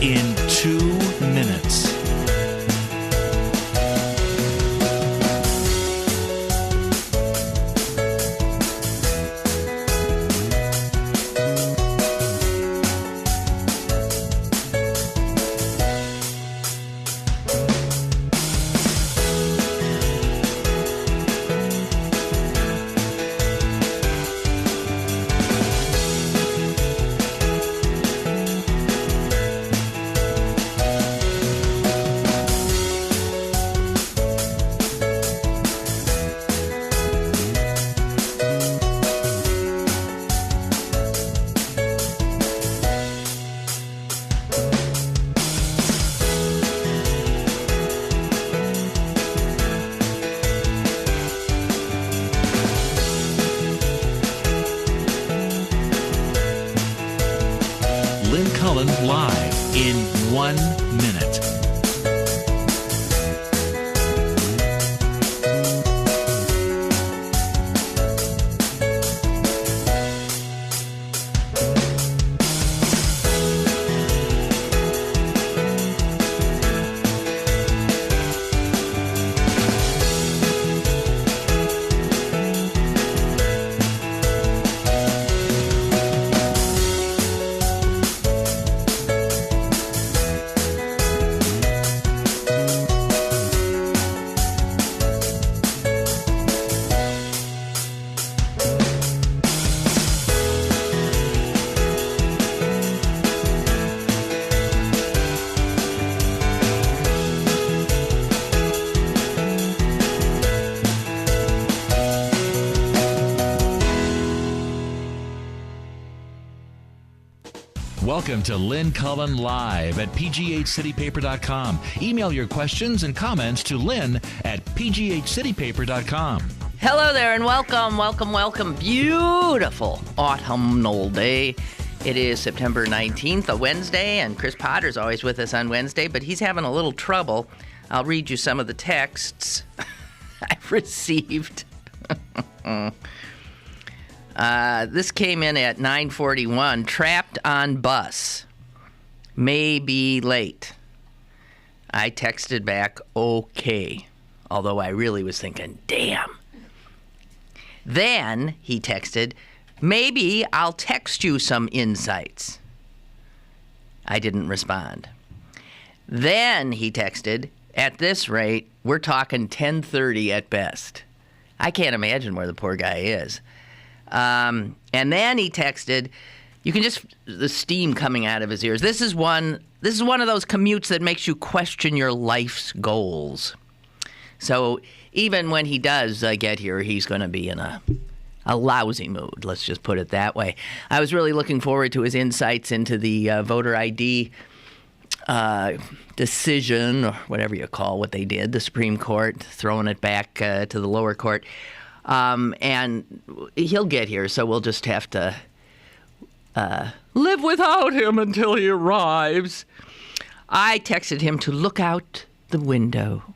in 2 minutes. Lynn Cullen live in 1 minute. Welcome to Lynn Cullen Live at pghcitypaper.com. Email your questions and comments to Lynn at pghcitypaper.com. Hello there and welcome. Beautiful autumnal day. It is September 19th, a Wednesday, and Chris Potter's always with us on Wednesday, but he's having a little trouble. I'll read you some of the texts I've received. This came in at 9:41. Trapped on bus. May be late. I texted back, okay. Although I really was thinking, damn. Then he texted, maybe I'll text you some insights. I didn't respond. Then he texted, at this rate, we're talking 10:30 at best. I can't imagine where the poor guy is. And then he texted, you can just, the steam coming out of his ears. This is one of those commutes that makes you question your life's goals. So even when he does get here, he's going to be in a lousy mood. Let's just put it that way. I was really looking forward to his insights into the voter ID decision, or whatever you call what they did, the Supreme Court, throwing it back to the lower court. And he'll get here, so we'll just have to live without him until he arrives. I texted him to look out the window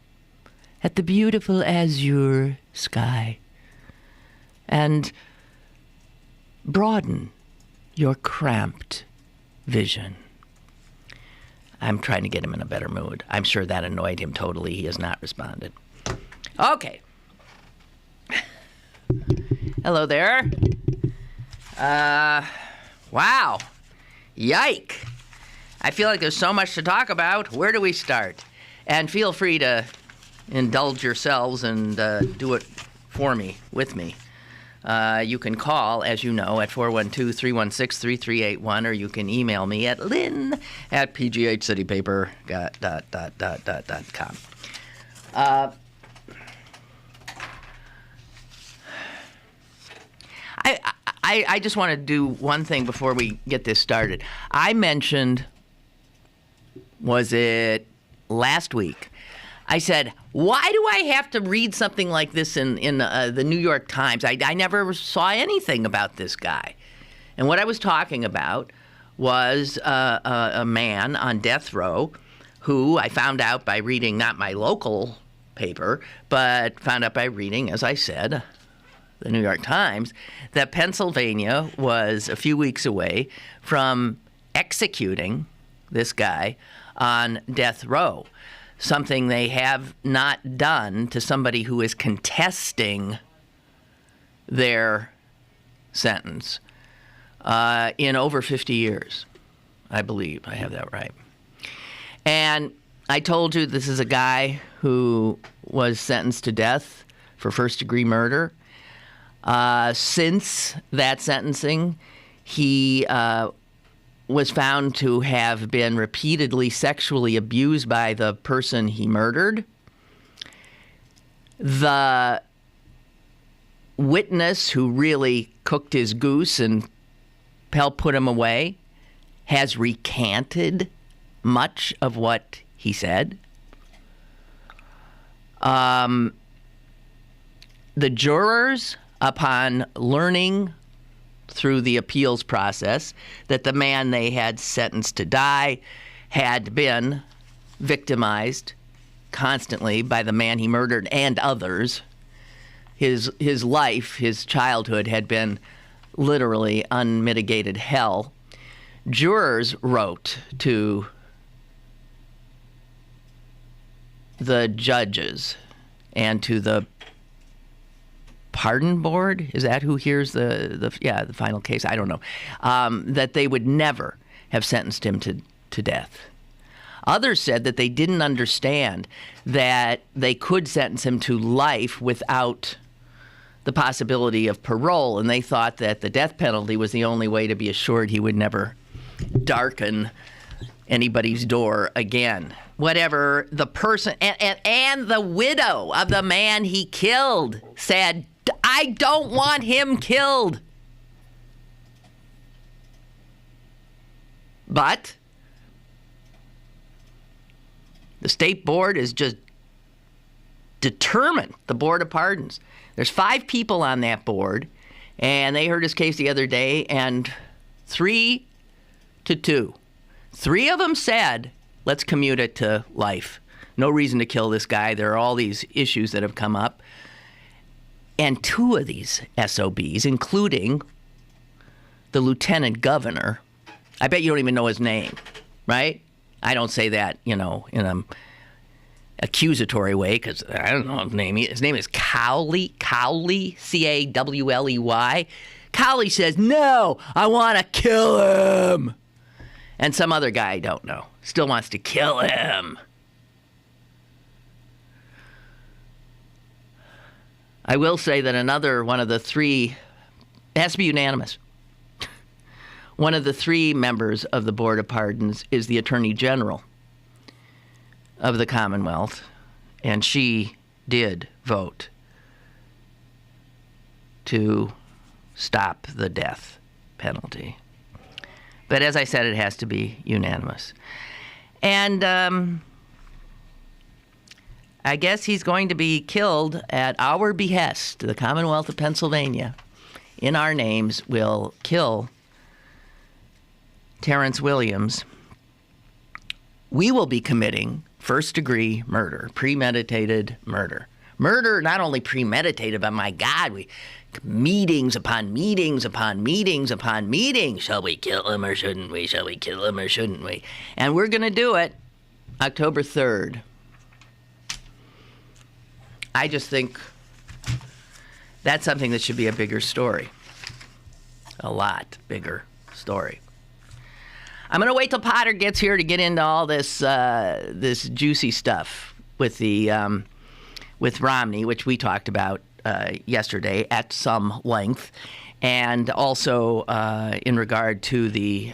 at the beautiful azure sky and broaden your cramped vision. I'm trying to get him in a better mood. I'm sure that annoyed him totally. He has not responded. Okay. Hello there. Wow. Yike. I feel like there's so much to talk about. Where do we start? And feel free to indulge yourselves and do it for me, with me. You can call, as you know, at 412-316-3381, or you can email me at lynn@pghcitypaper.com. I just want to do one thing before we get this started. I mentioned, was it last week? I said, why do I have to read something like this in the New York Times? I never saw anything about this guy. And what I was talking about was a man on death row who I found out by reading not my local paper, but found out by reading, as I said, the New York Times, that Pennsylvania was a few weeks away from executing this guy on death row, something they have not done to somebody who is contesting their sentence in over 50 years. I believe I have that right. And I told you this is a guy who was sentenced to death for first-degree murder. Since that sentencing, he was found to have been repeatedly sexually abused by the person he murdered. The witness who really cooked his goose and helped put him away has recanted much of what he said. The jurors, upon learning through the appeals process that the man they had sentenced to die had been victimized constantly by the man he murdered and others, his life, his childhood had been literally unmitigated hell. Jurors wrote to the judges and to the pardon board, is that who hears the final case? I don't know. That they would never have sentenced him to death. Others said that they didn't understand that they could sentence him to life without the possibility of parole, and they thought that the death penalty was the only way to be assured he would never darken anybody's door again. Whatever the person, and the widow of the man he killed said, I don't want him killed. But the state board is just determined, the Board of Pardons. There's 5 people on that board, and they heard his case the other day, and 3-2. 3 of them said, let's commute it to life. No reason to kill this guy. There are all these issues that have come up. And 2 of these SOBs, including the lieutenant governor, I bet you don't even know his name, right? I don't say that, in an accusatory way, because I don't know his name. His name is Cowley, Cawley. Cowley says, no, I want to kill him. And some other guy I don't know still wants to kill him. I will say that another one of the 3, it has to be unanimous. One of the 3 members of the Board of Pardons is the Attorney General of the Commonwealth, and she did vote to stop the death penalty. But as I said, it has to be unanimous. And I guess he's going to be killed at our behest. The Commonwealth of Pennsylvania, in our names, will kill Terrance Williams. We will be committing first-degree murder, premeditated murder. Murder, not only premeditated, but my God, meetings upon meetings upon meetings upon meetings. Shall we kill him or shouldn't we? Shall we kill him or shouldn't we? And we're going to do it October 3rd. I just think that's something that should be a bigger story. A lot bigger story. I'm going to wait till Potter gets here to get into all this this juicy stuff with the with Romney, which we talked about yesterday at some length, and also in regard to the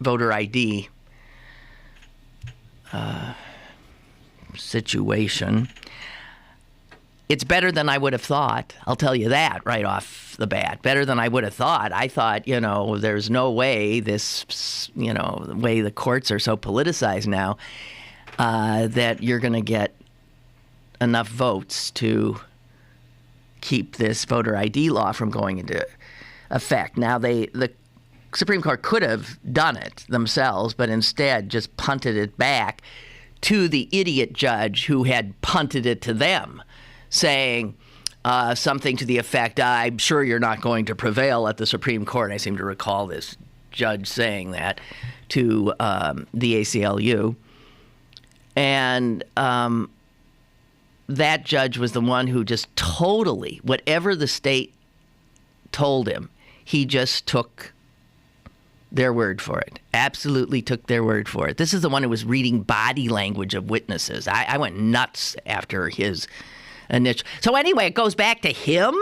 voter ID situation. It's better than I would have thought. I'll tell you that right off the bat. Better than I would have thought. I thought, there's no way this, the way the courts are so politicized now, that you're going to get enough votes to keep this voter ID law from going into effect. Now, the Supreme Court could have done it themselves, but instead just punted it back to the idiot judge who had punted it to them, saying something to the effect, I'm sure you're not going to prevail at the Supreme Court. I seem to recall this judge saying that to the ACLU. And that judge was the one who just totally, whatever the state told him, he just took their word for it. Absolutely took their word for it. This is the one who was reading body language of witnesses. I went nuts after his initial. So anyway, it goes back to him.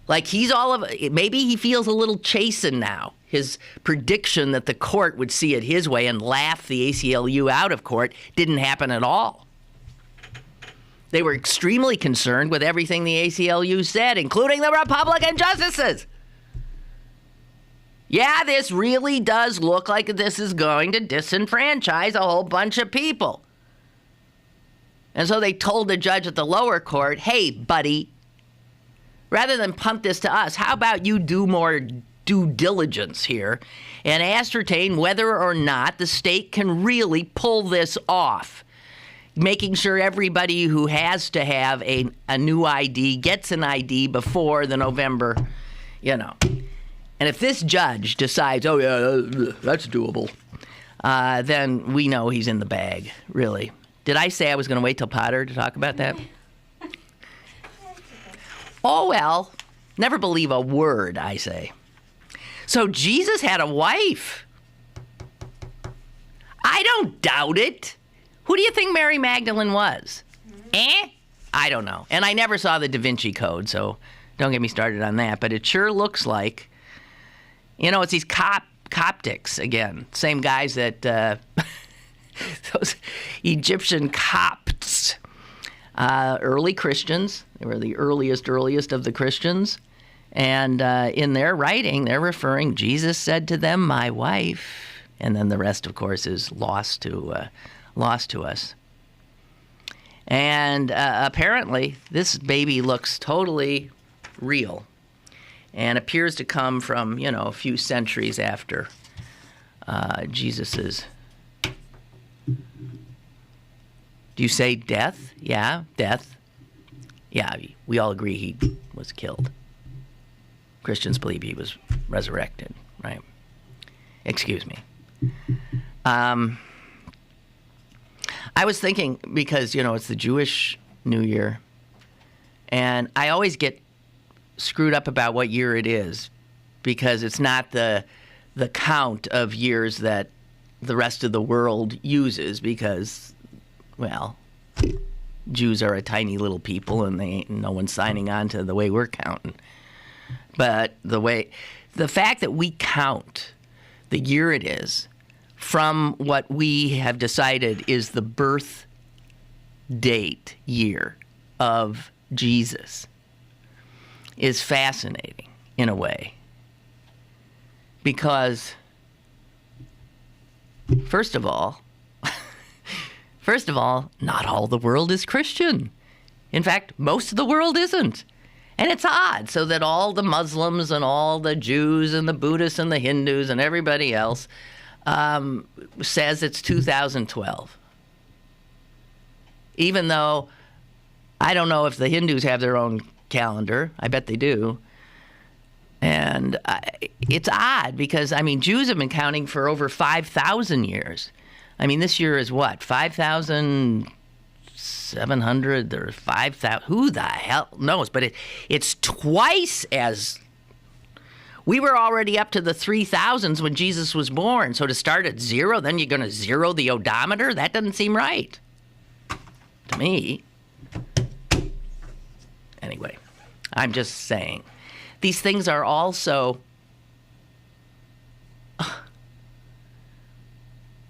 Like he's all of it. Maybe he feels a little chastened now. His prediction that the court would see it his way and laugh the ACLU out of court didn't happen at all. They were extremely concerned with everything the ACLU said, including the Republican justices. Yeah, this really does look like this is going to disenfranchise a whole bunch of people. And so they told the judge at the lower court, hey, buddy, rather than punt this to us, how about you do more due diligence here and ascertain whether or not the state can really pull this off, making sure everybody who has to have a new ID gets an ID before the November, And if this judge decides, oh, yeah, that's doable, then we know he's in the bag, really. Did I say I was going to wait till Potter to talk about that? Oh, well, never believe a word I say. So Jesus had a wife. I don't doubt it. Who do you think Mary Magdalene was? I don't know. And I never saw the Da Vinci Code, so don't get me started on that. But it sure looks like, it's these Coptics again. Same guys that, those Egyptian Copts. Early Christians. They were the earliest of the Christians. And in their writing, they're referring, Jesus said to them, my wife. And then the rest, of course, is lost to us. And apparently, this baby looks totally real and appears to come from, a few centuries after Jesus's. Do you say death? Yeah, death. Yeah, we all agree he was killed. Christians believe he was resurrected, right? Excuse me. I was thinking, because, it's the Jewish New Year, and I always get screwed up about what year it is, because it's not the count of years that the rest of the world uses, because, well, Jews are a tiny little people, and no one's signing on to the way we're counting. But the fact that we count the year it is from what we have decided is the birth date year of Jesus is fascinating in a way. Because, first of all, not all the world is Christian. In fact, most of the world isn't. And it's odd, so that all the Muslims and all the Jews and the Buddhists and the Hindus and everybody else says it's 2012. Even though I don't know if the Hindus have their own calendar. I bet they do. And it's odd because, Jews have been counting for over 5,000 years. This year is what, 5,700 or 5,000? Who the hell knows? But it's twice as... We were already up to the 3,000s when Jesus was born. So to start at zero, then you're going to zero the odometer? That doesn't seem right to me. Anyway, I'm just saying. These things are also...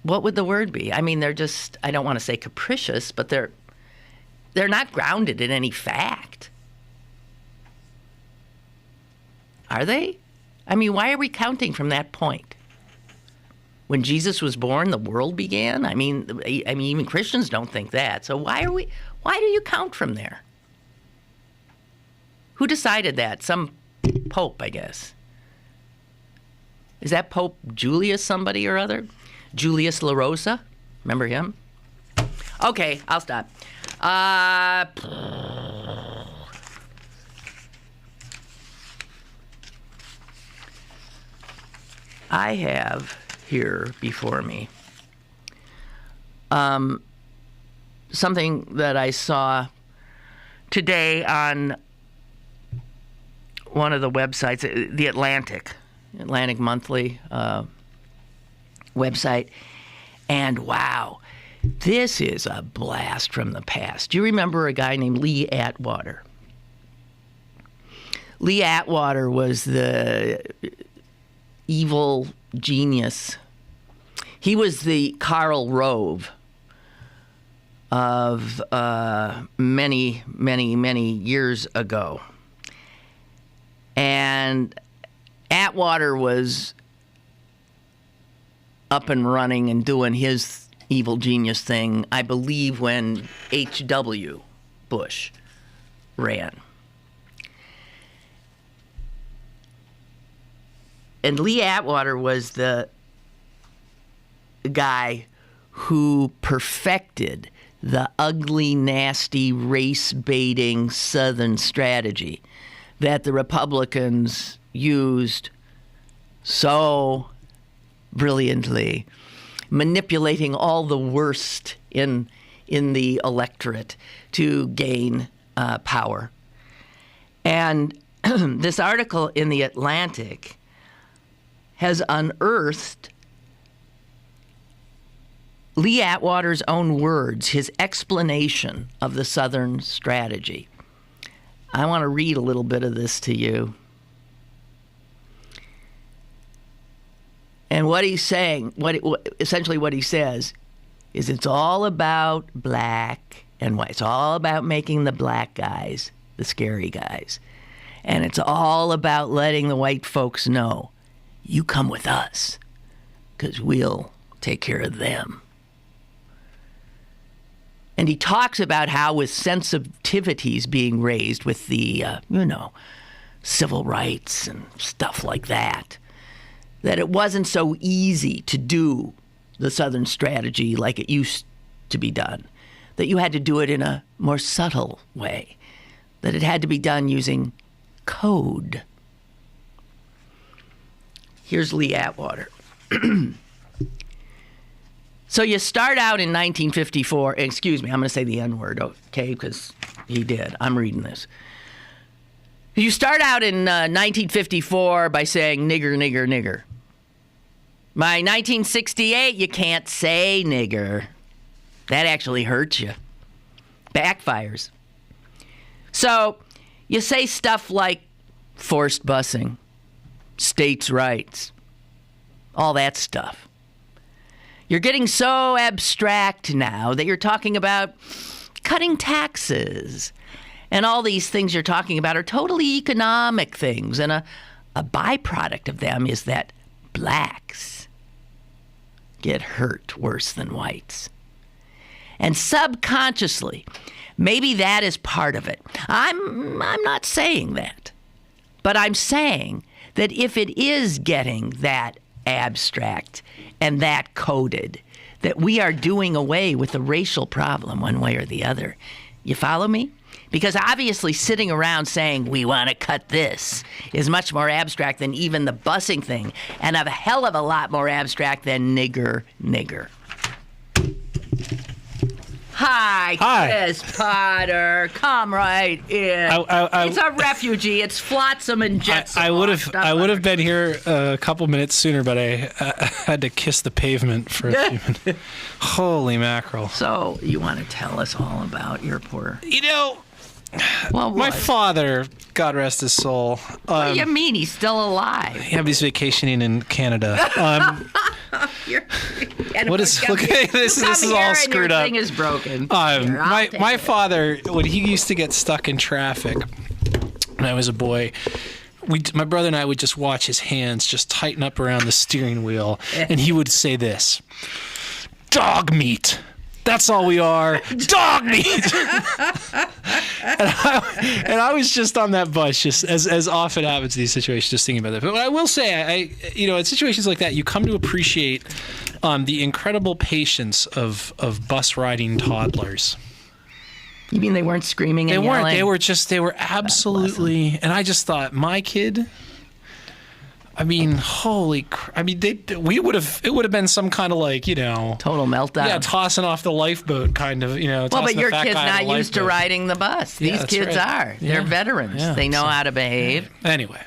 What would the word be? They're just, I don't want to say capricious, but they're not grounded in any fact. Are they? Why are we counting from that point? When Jesus was born, the world began? Even Christians don't think that. So why do you count from there? Who decided that? Some pope, I guess. Is that Pope Julius somebody or other? Julius La Rosa? Remember him? Okay, I'll stop. I have here before me something that I saw today on one of the websites, the Atlantic Monthly website. And wow, this is a blast from the past. Do you remember a guy named Lee Atwater? Lee Atwater was the evil genius. He was the Karl Rove of many, many, many years ago. And Atwater was up and running and doing his evil genius thing, I believe, when H.W. Bush ran. And Lee Atwater was the guy who perfected the ugly, nasty, race-baiting Southern strategy that the Republicans used so brilliantly, manipulating all the worst in the electorate to gain power. And this article in the Atlantic has unearthed Lee Atwater's own words, his explanation of the Southern strategy. I want to read a little bit of this to you. And what he's saying, essentially what he says, is it's all about black and white. It's all about making the black guys the scary guys. And it's all about letting the white folks know, you come with us, because we'll take care of them. And he talks about how with sensitivities being raised with the, civil rights and stuff like that it wasn't so easy to do the Southern strategy like it used to be done, that you had to do it in a more subtle way, that it had to be done using code. Here's Lee Atwater. So you start out in 1954. Excuse me, I'm going to say the N-word, okay, because he did. I'm reading this. You start out in 1954 by saying nigger, nigger, nigger. By 1968, you can't say nigger. That actually hurts you. Backfires. So you say stuff like forced busing, states' rights, all that stuff. You're getting so abstract now that you're talking about cutting taxes. And all these things you're talking about are totally economic things. And a byproduct of them is that blacks get hurt worse than whites. And subconsciously, maybe that is part of it. I'm not saying that. But I'm saying that if it is getting that abstract and that coded, that we are doing away with the racial problem one way or the other. You follow me? Because obviously sitting around saying we want to cut this is much more abstract than even the busing thing, and a hell of a lot more abstract than nigger, nigger. Hi, Chris Potter. Come right in. It's a refugee. It's Flotsam and Jetsam. I would have been here a couple minutes sooner, but I had to kiss the pavement for a few minutes. Holy mackerel! So you want to tell us all about your poor? My father, God rest his soul. What do you mean? He's still alive. Yeah, he's vacationing in Canada. What is? Look, this is all screwed up. Thing is broken. My father, when he used to get stuck in traffic when I was a boy, my brother and I would just watch his hands just tighten up around the steering wheel, and he would say this: "Dog meat. That's all we are, dog meat." and I was just on that bus, just as often happens in these situations, just thinking about that. But I will say, in situations like that, you come to appreciate the incredible patience of bus riding toddlers. You mean they weren't screaming and yelling? They weren't. They were absolutely. And I just thought, my kid, I mean, it would have been some kind of like, total meltdown. Yeah, tossing off the lifeboat kind of, Well, but your kid's not used to riding the bus. Yeah, These kids are. They're veterans. Yeah, they know how to behave. Anyway.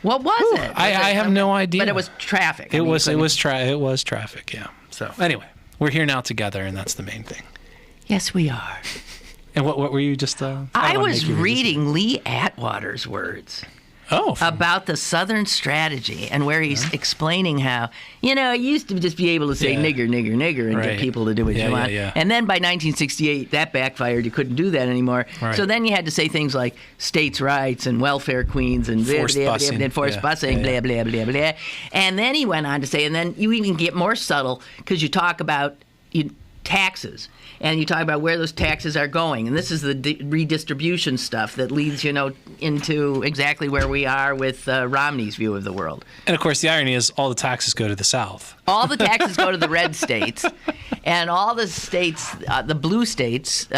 What was it? I have no idea. But it was traffic. It was traffic, yeah. So anyway, we're here now together, and that's the main thing. Yes, we are. And what were you just... I was reading Lee Atwater's words. Oh. About the Southern strategy and where he's explaining how, it used to just be able to say nigger, nigger, nigger and get people to do what you want. Yeah. And then by 1968, that backfired. You couldn't do that anymore. Right. So then you had to say things like states' rights and welfare queens and forced busing, blah, blah, blah, blah. And then he went on to say, and then you even get more subtle because you talk about taxes. And you talk about where those taxes are going. And this is the redistribution stuff that leads, into exactly where we are with Romney's view of the world. And, of course, the irony is all the taxes go to the South. All the taxes go to the red states. And all the states, the blue states,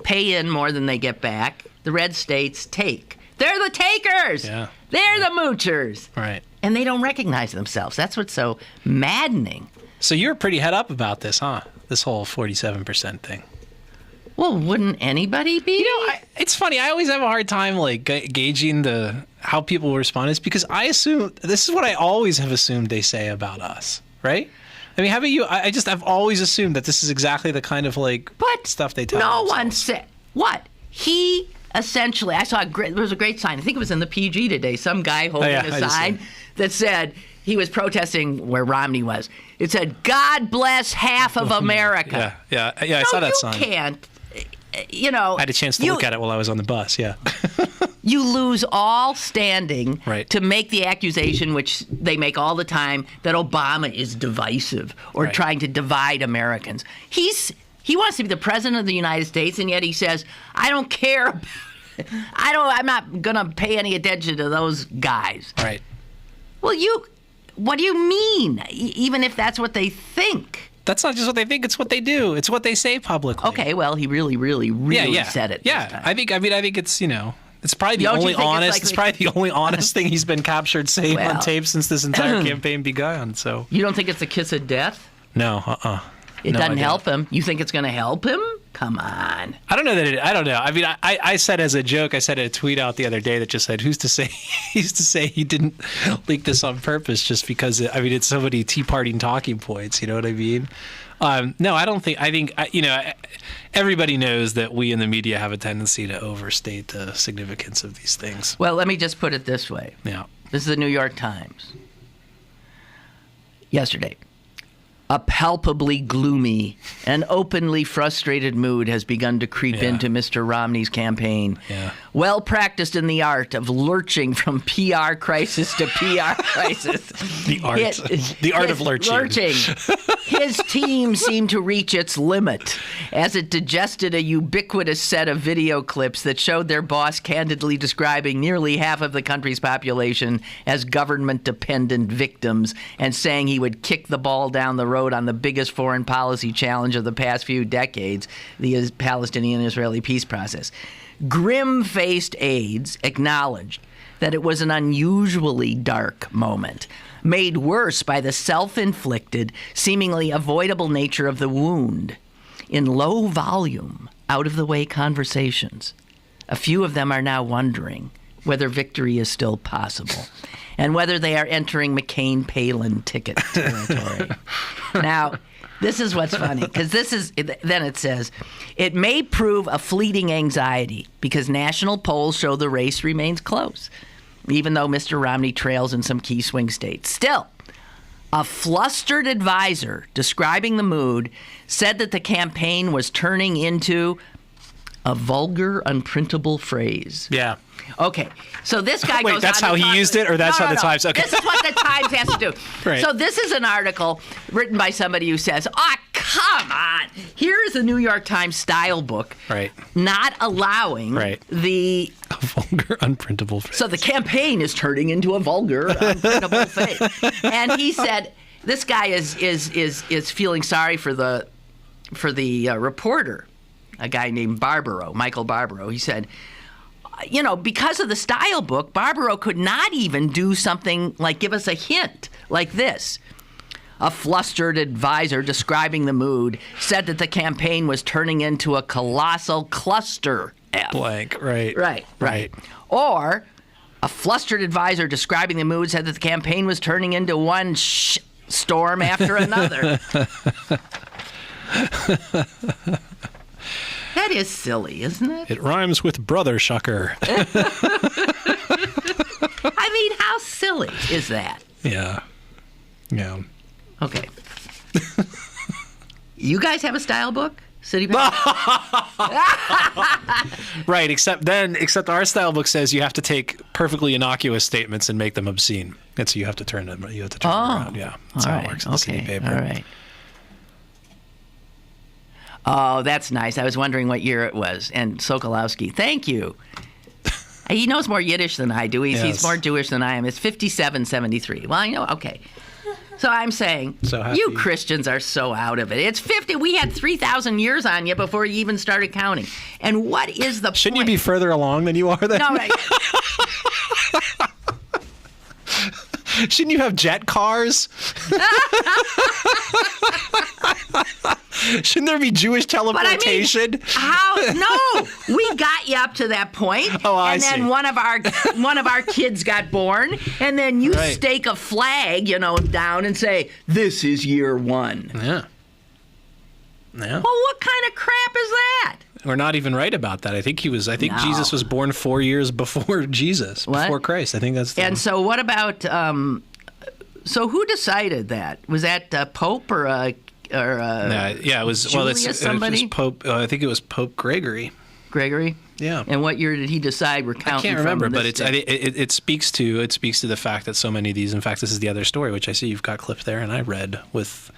pay in more than they get back. The red states take. They're the takers. Yeah. They're the moochers. Right. And they don't recognize themselves. That's what's so maddening. So you're pretty head up about this, huh? This whole 47% thing. Well, wouldn't anybody be? It's funny. I always have a hard time gauging how people will respond. It's because I assume this is what I always have assumed they say about us, right? I mean, how about you? I've always assumed that this is exactly the kind of stuff they tell. No one said what he essentially. I saw there was a great sign. I think it was in the PG today. Some guy holding a sign that said. He was protesting where Romney was. It said, "God bless half of America." Yeah. I saw that sign. You can't, I had a chance to look at it while I was on the bus, yeah. You lose all standing right. to make the accusation, which they make all the time, that Obama is divisive or trying to divide Americans. He wants to be the president of the United States, and yet he says, "I don't care. I'm not going to pay any attention to those guys." Right. Well, what do you mean? Even if that's what they think. That's not just what they think. It's what they do. It's what they say publicly. Okay, well, he really, really, really said it. Yeah, I think it's it's probably the only honest. It's probably the only honest thing he's been captured saying on tape since this entire campaign began. So you don't think it's a kiss of death? No. It doesn't help him. You think it's going to help him? Come on. I don't know that I don't know. I mean, I said as a joke, I said a tweet out the other day that just said, who's to say he didn't leak this on purpose just because, it's so many Tea Party talking points, you know what I mean? No, I don't think, I think, everybody knows that we in the media have a tendency to overstate the significance of these things. Well, let me just put it this way. Yeah. This is the New York Times. Yesterday. A palpably gloomy and openly frustrated mood has begun to creep into Mr. Romney's campaign. Yeah. Well practiced in the art of lurching from PR crisis to PR crisis. The art of lurching. His team seemed to reach its limit as it digested a ubiquitous set of video clips that showed their boss candidly describing nearly half of the country's population as government-dependent victims and saying he would kick the ball down the road on the biggest foreign policy challenge of the past few decades, the Palestinian-Israeli peace process. Grim-faced aides acknowledged that it was an unusually dark moment, made worse by the self-inflicted, seemingly avoidable nature of the wound. In low-volume, out-of-the-way conversations, a few of them are now wondering whether victory is still possible and whether they are entering McCain-Palin ticket territory. Now, this is what's funny, because then it says, it may prove a fleeting anxiety because national polls show the race remains close, even though Mr. Romney trails in some key swing states. Still, a flustered advisor describing the mood said that the campaign was turning into a vulgar, unprintable phrase. Yeah. Okay, so this guy goes on. Wait, that's how he used it, or that's how the Times? Okay. This is what the Times has to do. Right. So this is an article written by somebody who says, come on. Here's a New York Times style book. Right. Not allowing the... A vulgar, unprintable phrase. So the campaign is turning into a vulgar, unprintable phrase. And he said, this guy is feeling sorry for the reporter, a guy named Michael Barbaro. He said... because of the style book, Barbaro could not even do something like give us a hint like this. A flustered advisor describing the mood said that the campaign was turning into a colossal cluster F. Blank, right. Right. Or a flustered advisor describing the mood said that the campaign was turning into one storm after another. That is silly, isn't it? It rhymes with brother shucker. I mean, how silly is that? Yeah. Okay. You guys have a style book? City Right, except our style book says you have to take perfectly innocuous statements and make them obscene. And so you have to turn them around. Yeah. That's how it works in the city paper. All right. Oh, that's nice. I was wondering what year it was. And Sokolowski, thank you. He knows more Yiddish than I do. He's more Jewish than I am. It's 5773. Well, I know. Okay. So I'm saying, you Christians are so out of it. It's 50. We had 3,000 years on you before you even started counting. And what is the Shouldn't you be further along than you are then? No, right. Shouldn't you have jet cars? Shouldn't there be Jewish teleportation? But I mean, no, we got you up to that point. Oh, I see. And then one of our kids got born, and then you stake a flag, down and say, "This is year one." Yeah. Well, what kind of crap is that? We're not even right about that. I think Jesus was born 4 years before Jesus, before Christ. I think that's. And so, what about? So, who decided that? Was that Pope or? It was. Julius, somebody? It was Pope. I think it was Pope Gregory. Gregory. Yeah. And what year did he decide we're counting? I can't remember, but it speaks to the fact that so many of these. In fact, this is the other story, which I see you've got clipped there, and I read with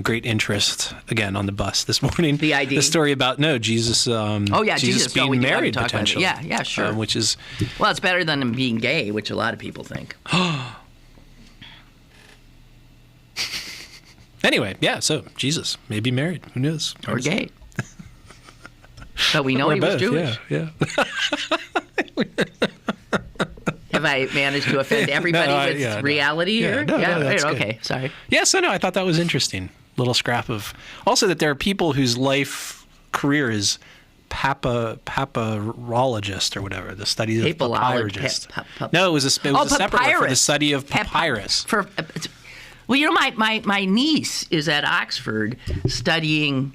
great interest again on the bus this morning. The ID. The story about Jesus. Jesus being married potentially. Yeah, sure. Which is it's better than him being gay, which a lot of people think. Anyway, so Jesus may be married. Who knows? Or gay. But we know he was Jewish. Yeah. Have I managed to offend everybody with reality here? No, that's okay, good. sorry. Yes, I know. I thought that was interesting. Little scrap of... Also that there are people whose life career is papyrologist or whatever, the study of papyrologist. No, it was a separate one for the study of papyrus. Well, my niece is at Oxford studying...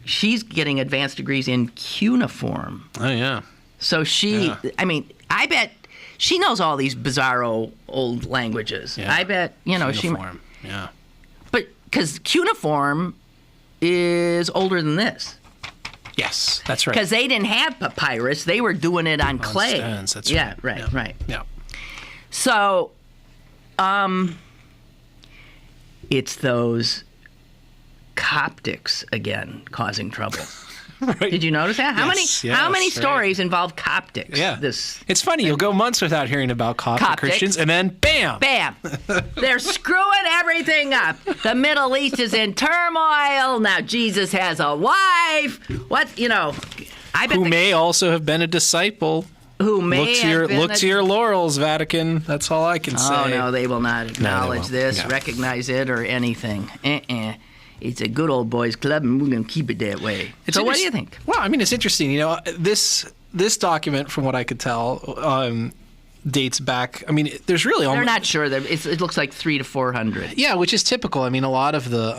She's getting advanced degrees in cuneiform. Oh, yeah. So I bet she knows all these bizarro old languages. Yeah. I bet, cuneiform. Yeah. But because cuneiform is older than this. Yes, that's right. Because they didn't have papyrus. They were doing it on clay. Stones, that's right. Right. Yeah. So, it's those Coptics again causing trouble. Right. Did you notice that? How many stories involve Coptics? Yeah. It's funny. You'll go months without hearing about Coptic Christians, and then bam! Bam! They're screwing everything up. The Middle East is in turmoil. Now Jesus has a wife. Who may also have been a disciple. Who may look to your laurels, Vatican. That's all I can say. Oh, no, they will not acknowledge this, recognize it, or anything. It's a good old boys club, and we're going to keep it that way. So what do you think? Well, I mean, it's interesting. This document, from what I could tell, dates back. I mean, there's really they're not sure. It looks like 300 to 400. Yeah, which is typical. I mean, a lot of the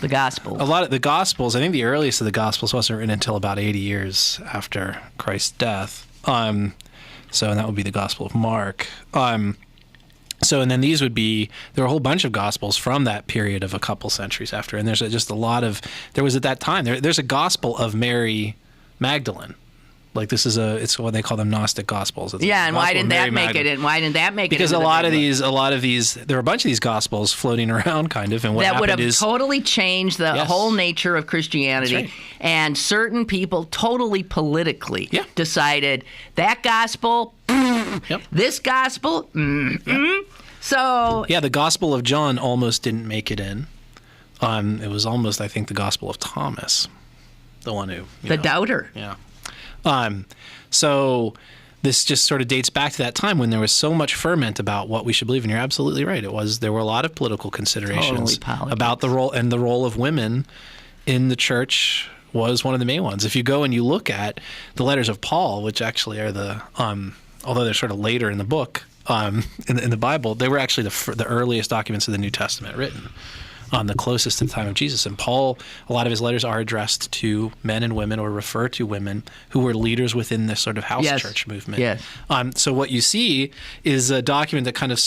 Gospels. A lot of the Gospels. I think the earliest of the Gospels wasn't written until about 80 years after Christ's death. And that would be the Gospel of Mark. And then these would be, there were a whole bunch of Gospels from that period of a couple centuries after. And there's just a lot of, there was at that time, there's a Gospel of Mary Magdalene. Like it's what they call them Gnostic Gospels. And why didn't that make it? And why didn't that make it? Because a lot of these, there are a bunch of these Gospels floating around kind of. And what that would have is, totally changed the whole nature of Christianity. Right. And certain people totally politically decided that Gospel, this Gospel, So... Yeah, the Gospel of John almost didn't make it in. It was almost, I think, the Gospel of Thomas. The one who... The doubter. Yeah. So this just sort of dates back to that time when there was so much ferment about what we should believe. And you're absolutely right. There were a lot of political considerations about the role of women in the church was one of the main ones. If you go and you look at the letters of Paul, which actually are although they're sort of later in the book, in the Bible, they were actually the earliest documents of the New Testament written. The closest to the time of Jesus. And Paul, a lot of his letters are addressed to men and women or refer to women who were leaders within this sort of house church movement. Yes. So what you see is a document that kind of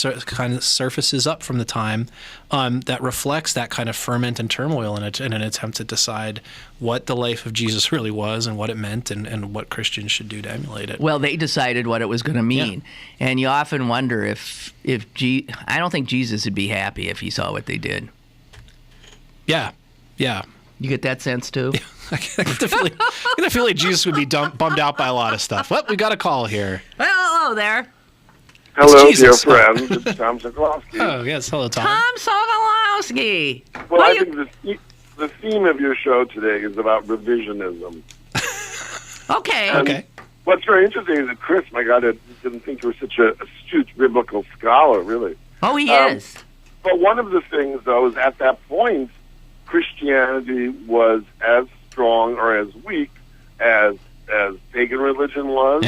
surfaces up from the time that reflects that kind of ferment and turmoil in an attempt to decide what the life of Jesus really was and what it meant and what Christians should do to emulate it. Well, they decided what it was going to mean. Yeah. And you often wonder if I don't think Jesus would be happy if he saw what they did. Yeah. You get that sense too? I get the feeling Jesus would be bummed out by a lot of stuff. Well, we got a call here. Well, hello there. Hello, dear friends. It's Tom Sokolowski. Oh, yes. Hello, Tom. Tom Sokolowski. Well, I think the theme of your show today is about revisionism. Okay. And what's very interesting is that Chris, my God, I didn't think you were such an astute biblical scholar, really. Oh, he is. But one of the things, though, is at that point, Christianity was as strong or as weak as pagan religion was,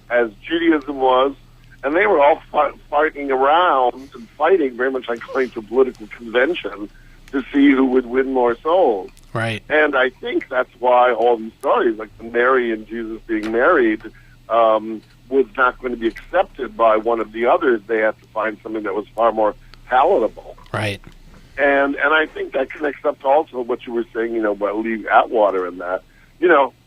as Judaism was, and they were all fighting around and fighting very much like going to a political convention to see who would win more souls. Right. And I think that's why all these stories, like the Mary and Jesus being married, was not going to be accepted by one of the others. They had to find something that was far more palatable. Right. And I think that connects up to also what you were saying, about Lee Atwater and that.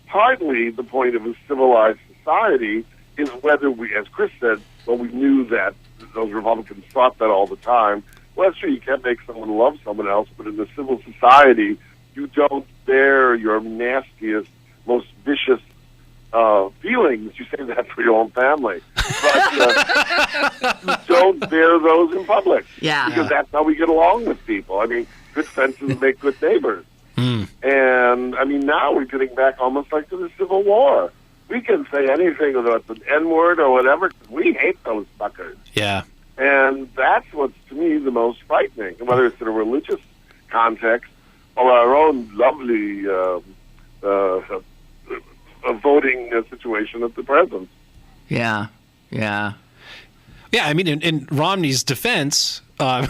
Partly the point of a civilized society is whether we, as Chris said, we knew that those Republicans thought that all the time. Well, that's true. You can't make someone love someone else, but in a civil society, you don't bear your nastiest, most vicious feelings. You say that for your own family. But you don't bear those in public. Yeah. Because that's how we get along with people. I mean, good fences make good neighbors. And, now we're getting back almost like to the Civil War. We can say anything, whether it's an N-word or whatever, 'cause we hate those suckers. Yeah. And that's what's, to me, the most frightening, whether it's in a religious context or our own lovely voting situation at the present. Yeah. Yeah, in Romney's defense, I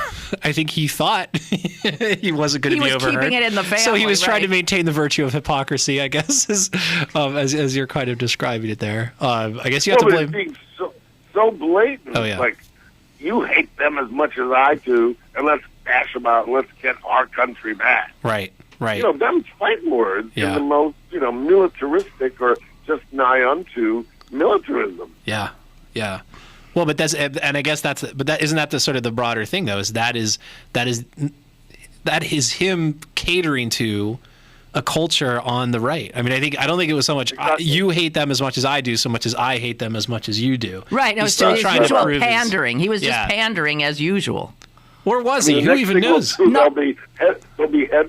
think he thought he wasn't going to be overheard. He was keeping it in the family, so he was trying to maintain the virtue of hypocrisy, I guess, as you're kind of describing it there. I guess you have to blame... It's being so blatant. Oh, yeah. Like, you hate them as much as I do, and let's bash them out and let's get our country back. Right. Them fighting words in the most, militaristic or just nigh unto militarism. Yeah. Well, but I guess isn't that the sort of the broader thing though? That is him catering to a culture on the right. I don't think it was so much you hate them as much as I do, so much as I hate them as much as you do. Right. No, he's still trying to prove pandering. He was just pandering as usual. Or was he? Who even knows? There'll be heads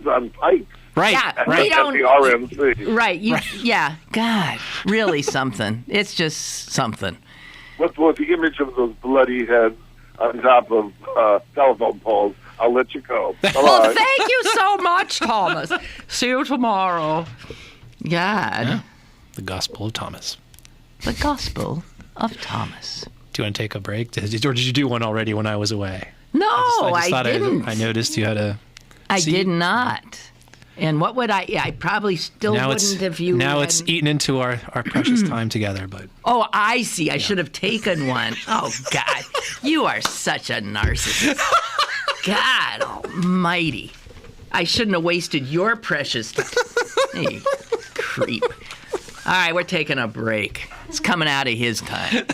on pikes. Right. Yeah, right. We don't. The RNC. Right. Yeah. God, really something. It's just something. What's the image of those bloody heads on top of telephone poles? I'll let you go. Well, thank you so much, Thomas. See you tomorrow. God. Yeah. The Gospel of Thomas. The Gospel of Thomas. Do you want to take a break? Or did you do one already when I was away? No, I didn't. I noticed you had a... I did not. And what would I probably still wouldn't have you... Now it's eaten into our precious time together, but... Oh, I see. I should have taken one. Oh, God. You are such a narcissist. God almighty. I shouldn't have wasted your precious time. Hey, creep. All right, we're taking a break. It's coming out of his time.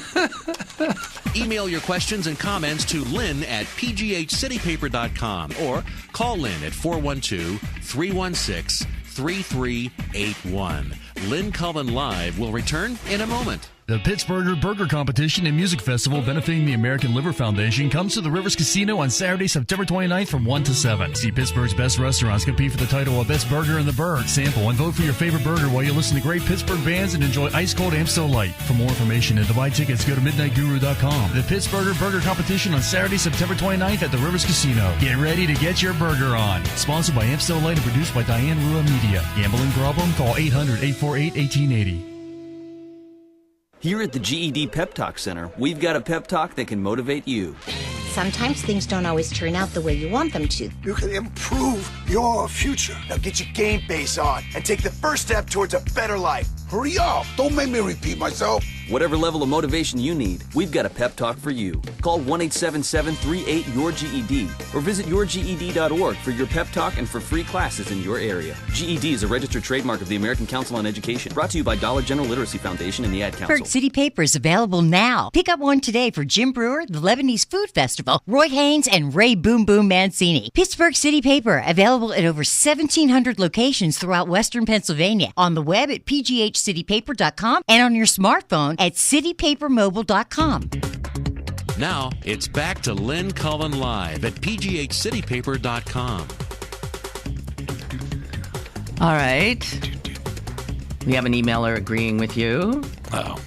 Email your questions and comments to Lynn at pghcitypaper.com or call Lynn at 412-316-3381. Lynn Cullen Live will return in a moment. The Pittsburgh Burger Competition and Music Festival benefiting the American Liver Foundation comes to the Rivers Casino on Saturday, September 29th from 1 to 7. See Pittsburgh's best restaurants compete for the title of Best Burger in the Burg. Sample and vote for your favorite burger while you listen to great Pittsburgh bands and enjoy ice-cold Amstel Light. For more information and to buy tickets, go to midnightguru.com. The Pittsburgh Burger Competition on Saturday, September 29th at the Rivers Casino. Get ready to get your burger on. Sponsored by Amstel Light and produced by Diane Rua Media. Gambling problem? Call 800-848-1880. Here at the GED Pep Talk Center, we've got a pep talk that can motivate you. Sometimes things don't always turn out the way you want them to. You can improve your future. Now get your game face on and take the first step towards a better life. Hurry up. Don't make me repeat myself. Whatever level of motivation you need, we've got a pep talk for you. Call 1-877-38-YOUR-GED or visit yourged.org for your pep talk and for free classes in your area. GED is a registered trademark of the American Council on Education. Brought to you by Dollar General Literacy Foundation and the Ad Council. Pittsburgh City Paper is available now. Pick up one today for Jim Brewer, the Lebanese Food Festival, Roy Haynes, and Ray Boom Boom Mancini. Pittsburgh City Paper, available at over 1,700 locations throughout Western Pennsylvania. On the web at pghcitypaper.com and on your smartphone at citypapermobile.com. Now, it's back to Lynn Cullen Live at pghcitypaper.com. All right. We have an emailer agreeing with you. Oh.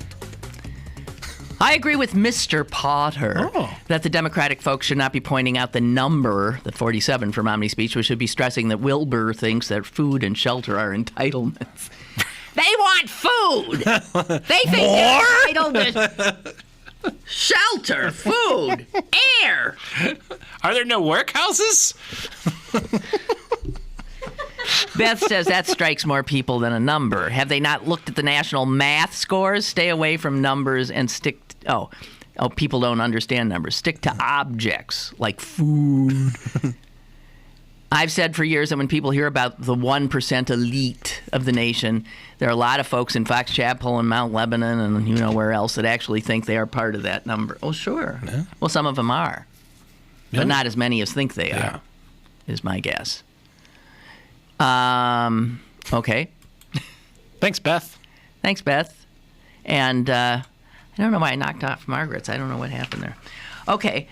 I agree with Mr. Potter that the Democratic folks should not be pointing out the number, the 47 for Romney's speech, we should be stressing that Wilbur thinks that food and shelter are entitlements. They want food. They think they're entitled to shelter, food, air. Are there no workhouses? Beth says that strikes more people than a number. Have they not looked at the national math scores? Stay away from numbers and stick to, people don't understand numbers. Stick to objects like food. I've said for years that when people hear about the 1% elite of the nation, there are a lot of folks in Fox Chapel and Mount Lebanon and where else that actually think they are part of that number. Oh, sure. Yeah. Well, some of them are. Yeah. But not as many as think they are, is my guess. Okay. Thanks, Beth. Thanks, Beth. And I don't know why I knocked off Margaret's. I don't know what happened there. Okay.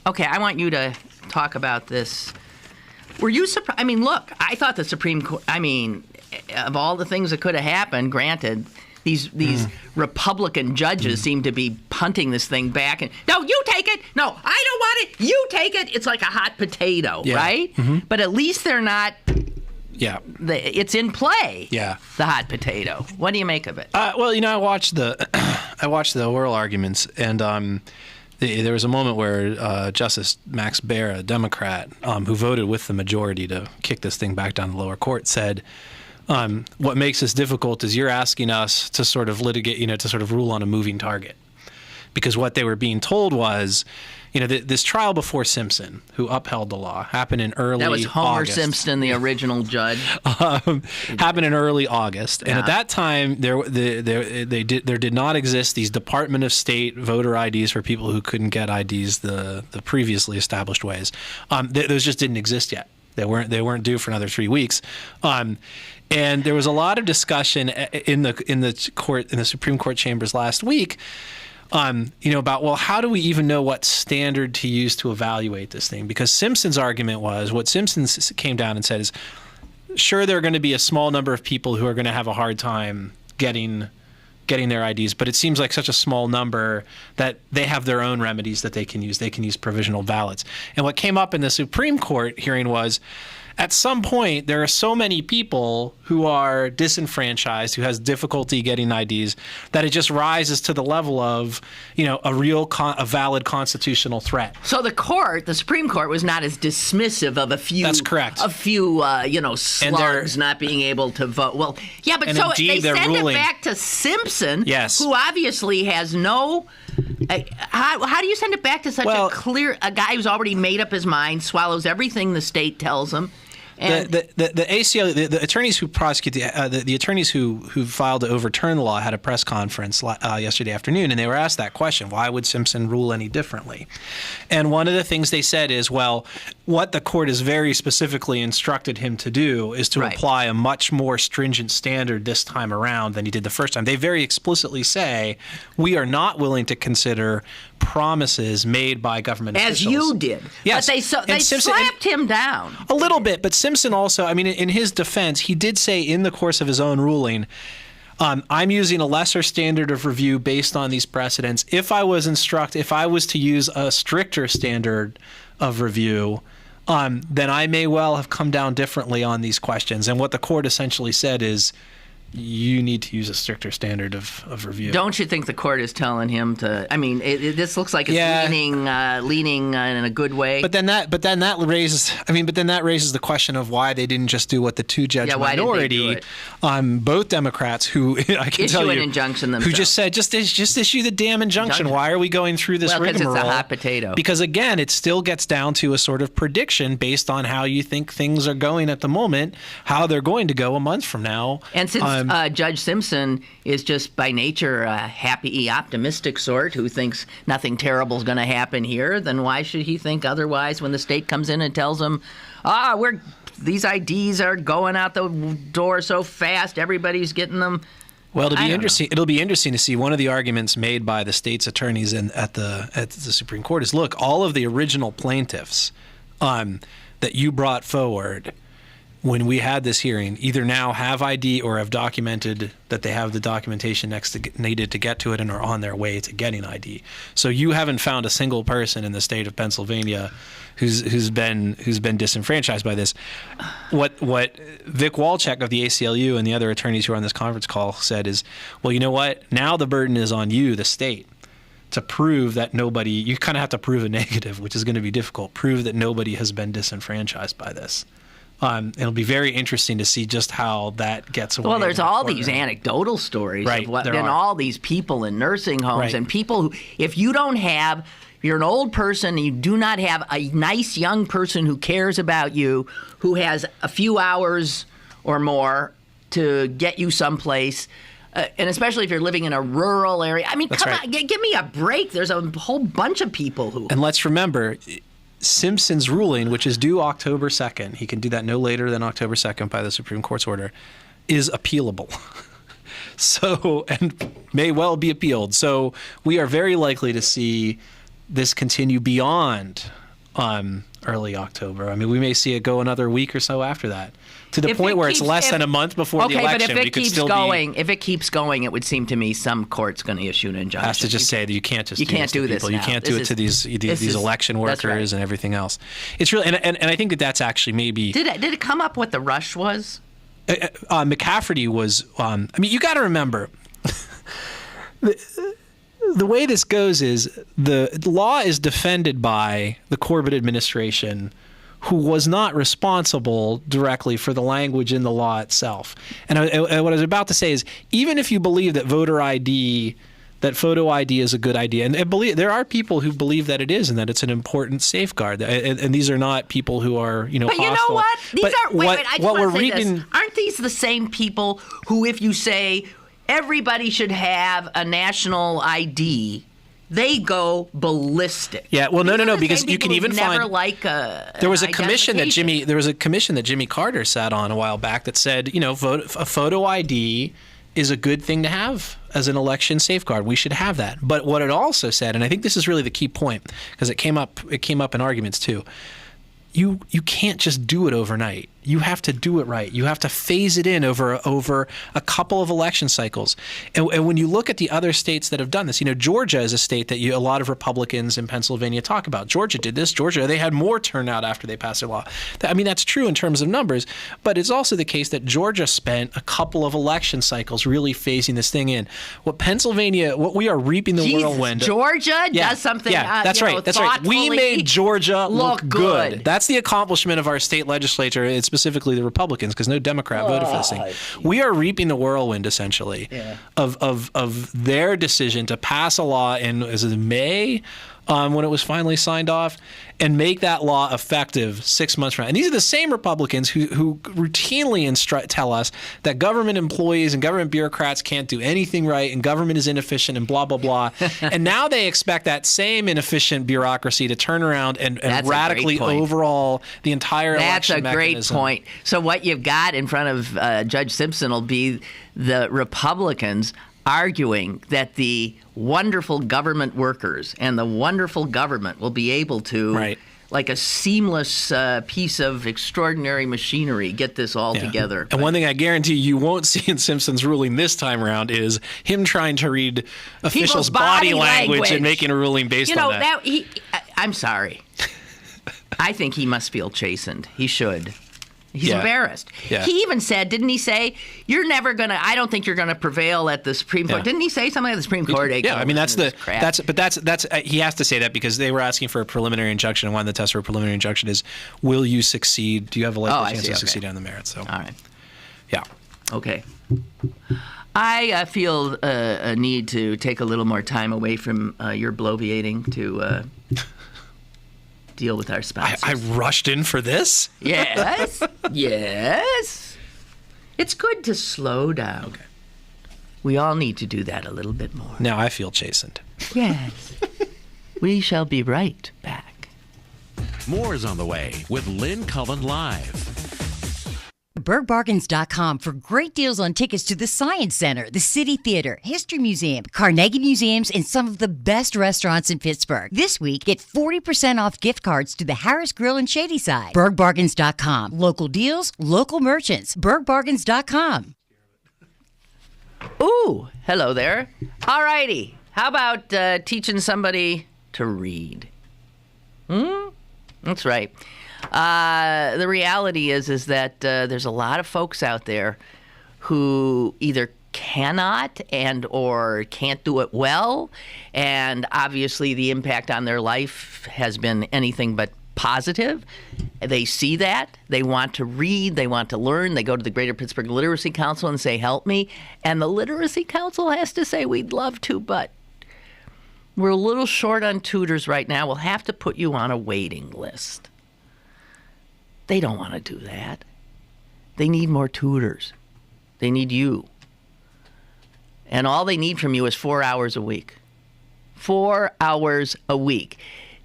Okay, I want you to talk about this. Were you surprised? I mean, look, I thought the Supreme Court, of all the things that could have happened, granted, these Republican judges seem to be punting this thing back. And no, you take it. No, I don't want it. You take it. It's like a hot potato, right? Mm-hmm. But at least they're not. Yeah. It's in play. Yeah. The hot potato. What do you make of it? Well, I watched the oral arguments, and there was a moment where Justice Max Baer, a Democrat, who voted with the majority to kick this thing back down the lower court, said, what makes this difficult is you're asking us to sort of litigate, to sort of rule on a moving target. Because what they were being told was, this trial before Simpson, who upheld the law, happened in early August. That was Homer Simpson, the original judge. Happened in early August. And at that time, there did not exist these Department of State voter IDs for people who couldn't get IDs the previously established ways. Those just didn't exist yet. They weren't due for another 3 weeks. And there was a lot of discussion in the Supreme Court chambers last week, about, well, how do we even know what standard to use to evaluate this thing? Because Simpson's argument was, what Simpson came down and said is, sure, there are going to be a small number of people who are going to have a hard time getting their IDs, but it seems like such a small number that they have their own remedies that they can use. They can use provisional ballots. And what came up in the Supreme Court hearing was, at some point, there are so many people who are disenfranchised, who has difficulty getting IDs, that it just rises to the level of, a valid constitutional threat. So the Supreme Court, was not as dismissive of a few. That's correct. A few, slugs not being able to vote. Well, yeah, but so they send it back to Simpson, yes, who obviously has no. How do you send it back to such a guy who's already made up his mind, swallows everything the state tells him? The ACLU, the attorneys who prosecute the attorneys who filed to overturn the law had a press conference yesterday afternoon, and they were asked that question: why would Simpson rule any differently? And one of the things they said is, well, what the court has very specifically instructed him to do is to Right. apply a much more stringent standard this time around than he did the first time. They very explicitly say, we are not willing to consider promises made by government As officials. you did. Yes. But they slapped him down. A little bit, but Simpson also, I mean, in his defense, he did say in the course of his own ruling, I'm using a lesser standard of review based on these precedents. If I was to use a stricter standard of review, then I may well have come down differently on these questions. And what the court essentially said is, you need to use a stricter standard of review. Don't you think the court is telling him to? I mean, this looks like it's leaning in a good way. But then that raises the question of why they didn't just do what the two-judge minority, both Democrats, who I can tell you, issue an injunction themselves, who just said just issue the damn injunction. Why are we going through this rigmarole? Because it's a hot potato. Because again, it still gets down to a sort of prediction based on how you think things are going at the moment, how they're going to go a month from now. And since Judge Simpson is just by nature a happy, optimistic sort who thinks nothing terrible is going to happen here, then why should he think otherwise when the state comes in and tells him, these IDs are going out the door so fast, everybody's getting them? Well, it'll be interesting to see. One of the arguments made by the state's attorneys at the Supreme Court is, look, all of the original plaintiffs that you brought forward when we had this hearing either now have ID or have documented that they have the documentation needed to get to it and are on their way to getting ID. So you haven't found a single person in the state of Pennsylvania who's been disenfranchised by this. What Vic Walczak of the ACLU and the other attorneys who are on this conference call said is, well, you know what? Now the burden is on you, the state, to prove that you kind of have to prove a negative, which is going to be difficult, prove that nobody has been disenfranchised by this. It'll be very interesting to see just how that gets away. Well, there's all these anecdotal stories of what been all these people in nursing homes and people who, if you're an old person and you do not have a nice young person who cares about you, who has a few hours or more to get you someplace, and especially if you're living in a rural area. I mean, on, give me a break. There's a whole bunch of people who... And let's remember, Simpson's ruling, which is due October 2nd, he can do that no later than October 2nd by the Supreme Court's order, is appealable. And may well be appealed. So we are very likely to see this continue beyond early October. I mean, we may see it go another week or so after that, to the point where it's less than a month before the election. Okay, but if it keeps going, it would seem to me some court's going to issue an injunction. Has to just say that you can't just do this. You can't do it to these election workers and everything else. It's really, and I think that's actually maybe. Did it come up what the rush was? McCafferty was. I mean, you got to remember. The way this goes is the law is defended by the Corbett administration, who was not responsible directly for the language in the law itself. And what I was about to say is, even if you believe that photo ID is a good idea, and there are people who believe that it is and that it's an important safeguard, and these are not people who are hostile. But you know what? I just want to say this. Aren't these the same people who, if you say everybody should have a national ID, they go ballistic? Yeah, well, no, because you can even find. There was a commission that Jimmy Carter sat on a while back that said, a photo ID is a good thing to have as an election safeguard. We should have that. But what it also said, and I think this is really the key point, because it came up in arguments too. You can't just do it overnight. You have to do it right. You have to phase it in over a couple of election cycles. And when you look at the other states that have done this, Georgia is a state that a lot of Republicans in Pennsylvania talk about. Georgia did this. Georgia, they had more turnout after they passed their law. I mean, that's true in terms of numbers, but it's also the case that Georgia spent a couple of election cycles really phasing this thing in. What we are reaping the whirlwind. Georgia does something. Yeah, that's right. That's right. We made Georgia look good. That's the accomplishment of our state legislature. It's specifically the Republicans, because no Democrat voted for this thing. We are reaping the whirlwind, essentially, of their decision to pass a law in May when it was finally signed off, and make that law effective 6 months from now. And these are the same Republicans who routinely tell us that government employees and government bureaucrats can't do anything right and government is inefficient and blah, blah, blah. And now they expect that same inefficient bureaucracy to turn around and radically overhaul the entire election mechanism. That's a great point. So what you've got in front of Judge Simpson will be the Republicans arguing that the wonderful government workers and the wonderful government will be able to, like a seamless piece of extraordinary machinery, get this all together. And one thing I guarantee you won't see in Simpson's ruling this time around is him trying to read officials' body language and making a ruling based on that. I'm sorry. I think he must feel chastened. He should. He's embarrassed. Yeah. He even said, didn't he say, I don't think you're going to prevail at the Supreme Court. Didn't he say something at the Supreme Court? Yeah, I mean, he has to say that because they were asking for a preliminary injunction, and one of the tests for a preliminary injunction is, will you succeed? Do you have a likely chance to succeed on the merits? So, all right. Yeah. Okay. I feel a need to take a little more time away from your bloviating to deal with our sponsors. I rushed in for this? Yes. Yes. It's good to slow down. Okay. We all need to do that a little bit more. Now I feel chastened. Yes. We shall be right back. More is on the way with Lynn Cullen Live. BergBargains.com for great deals on tickets to the Science Center, the City Theater, History Museum, Carnegie Museums, and some of the best restaurants in Pittsburgh. This week, get 40% off gift cards to the Harris Grill in Shadyside. BergBargains.com. Local deals, local merchants. BergBargains.com. Ooh, hello there. All righty. How about teaching somebody to read? That's right. The reality is that there's a lot of folks out there who either cannot and or can't do it well, and obviously the impact on their life has been anything but positive. They see that. They want to read. They want to learn. They go to the Greater Pittsburgh Literacy Council and say, help me. And the Literacy Council has to say, we'd love to, but we're a little short on tutors right now. We'll have to put you on a waiting list. They don't want to do that. They need more tutors. They need you. And all they need from you is 4 hours a week. 4 hours a week.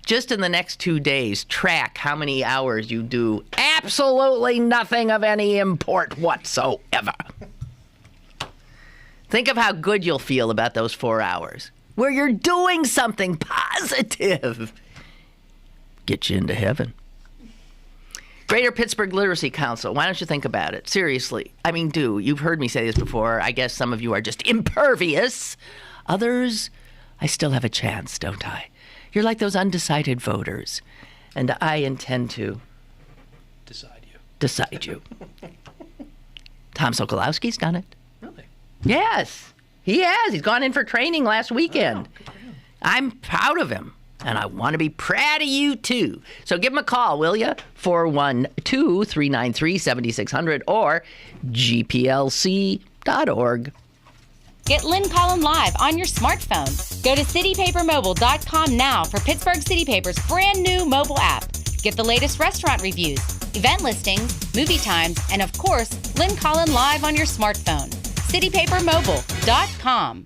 Just in the next 2 days, track how many hours you do absolutely nothing of any import whatsoever. Think of how good you'll feel about those 4 hours, where you're doing something positive. Get you into heaven. Greater Pittsburgh Literacy Council. Why don't you think about it? Seriously. I mean, you've heard me say this before. I guess some of you are just impervious. Others, I still have a chance, don't I? You're like those undecided voters. And I intend to decide you. Tom Sokolowski's done it. Really? Yes, he has. He's gone in for training last weekend. Oh, I'm proud of him. And I want to be proud of you, too. So give him a call, will you? 412-393-7600 or gplc.org. Get Lynn Cullen Live on your smartphone. Go to citypapermobile.com now for Pittsburgh City Paper's brand new mobile app. Get the latest restaurant reviews, event listings, movie times, and of course, Lynn Cullen Live on your smartphone. citypapermobile.com.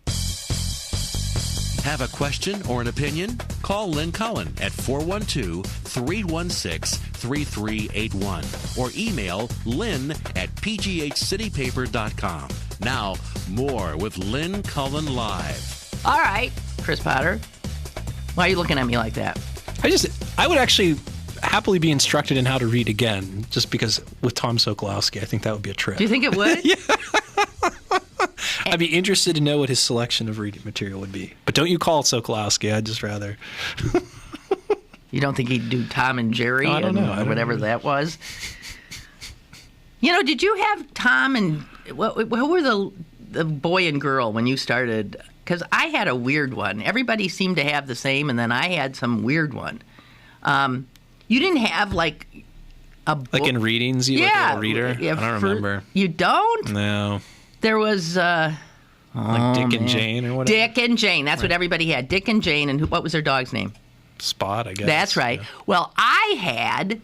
Have a question or an opinion? Call Lynn Cullen at 412-316-3381 or email lynn at pghcitypaper.com. Now, more with Lynn Cullen Live. All right, Chris Potter. Why are you looking at me like that? I would actually happily be instructed in how to read again, just because with Tom Sokolowski, I think that would be a trip. Do you think it would? Yeah. I'd be interested to know what his selection of reading material would be. But don't you call it Sokolowski. I'd just rather. You don't think he'd do Tom and Jerry I don't know. Whatever that was? You know, did you have Tom and what were the boy and girl when you started? Because I had a weird one. Everybody seemed to have the same, and then I had some weird one. You didn't have like a book? Like in readings, you like a little reader? Yeah, I don't remember. You don't? No. There was like Dick and Jane or whatever. Dick and Jane. That's what everybody had. Dick and Jane, and what was their dog's name? spot, I guess. That's right. Yeah. Well, I had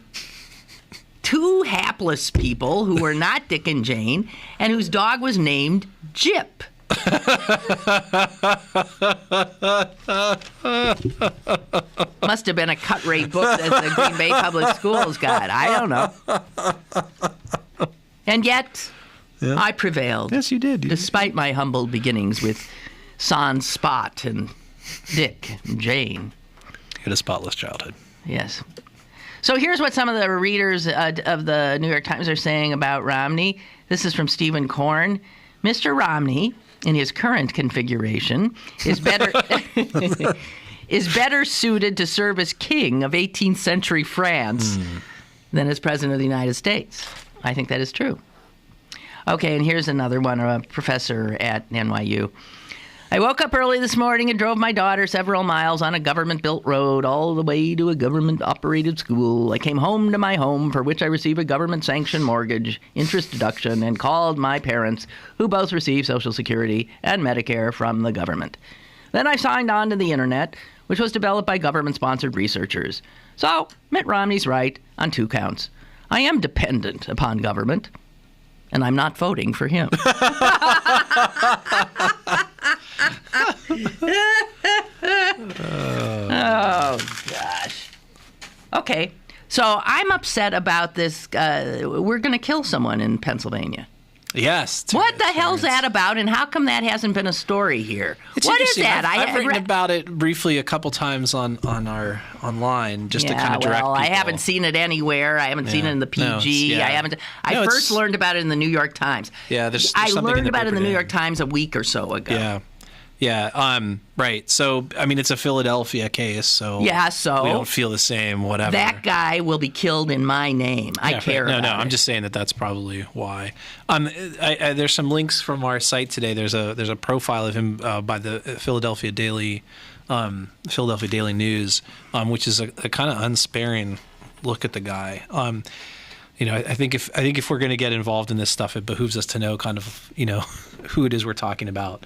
2 hapless people who were not Dick and Jane and whose dog was named Jip. Must have been a cut rate book that the Green Bay Public Schools got. I don't know. And yet, I prevailed. Yes, you did. Despite my humble beginnings with Sans Spot and Dick and Jane. You had a spotless childhood. Yes. So here's what some of the readers of the New York Times are saying about Romney. This is from Stephen Korn. Mr. Romney, in his current configuration, is better suited to serve as king of 18th century France than as president of the United States. I think that is true. Okay, and here's another one, a professor at NYU. I woke up early this morning and drove my daughter several miles on a government-built road all the way to a government-operated school. I came home to my home, for which I receive a government-sanctioned mortgage, interest deduction, and called my parents, who both receive Social Security and Medicare from the government. Then I signed on to the Internet, which was developed by government-sponsored researchers. So, Mitt Romney's right on 2 counts. I am dependent upon government, and I'm not voting for him. Oh, gosh. Okay, so I'm upset about this. We're going to kill someone in Pennsylvania. Yes. What the hell's that about, and how come that hasn't been a story here? What is that? I've written about it briefly a couple times online just to kind of direct people. I haven't seen it anywhere. I haven't seen it in the PG. I first learned about it in the New York Times. Yeah, there's I something learned in the about it in the paper New York Times a week or so ago. Yeah. Yeah, right. So, I mean, it's a Philadelphia case, so we don't feel the same, whatever. That guy will be killed in my name. I care about it. I'm just saying that's probably why. There's some links from our site today. There's a profile of him by the Philadelphia Daily News, which is a kind of unsparing look at the guy. I think if we're going to get involved in this stuff, it behooves us to know kind of, who it is we're talking about.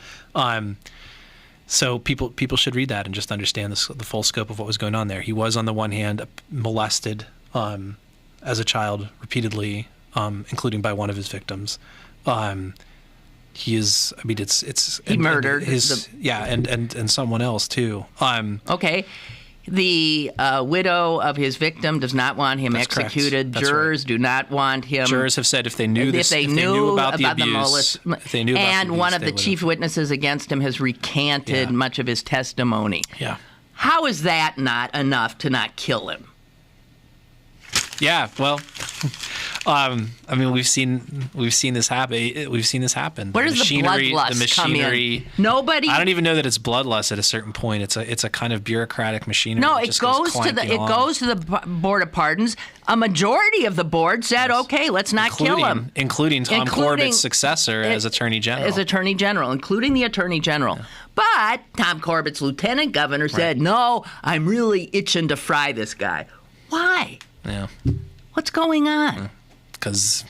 So people should read that and just understand the full scope of what was going on there. He was, on the one hand, molested as a child repeatedly, including by one of his victims. He is. I mean, he murdered and someone else too. Okay. The widow of his victim does not want him executed. Jurors do not want him. Jurors have said if they knew about the abuse, and one of the chief witnesses against him has recanted much of his testimony. Yeah. How is that not enough to not kill him? Yeah. Well, I mean, we've seen this happen. We've seen this happen. Where does the bloodlust come in? Nobody. I don't even know that it's bloodlust at a certain point. It's a kind of bureaucratic machinery. No, it goes to the board of pardons. A majority of the board said, "Okay, let's not kill him," including Tom Corbett's successor as Attorney General. Including the Attorney General. Yeah. But Tom Corbett's lieutenant governor said, "No, I'm really itching to fry this guy." Why? Yeah. What's going on? Because,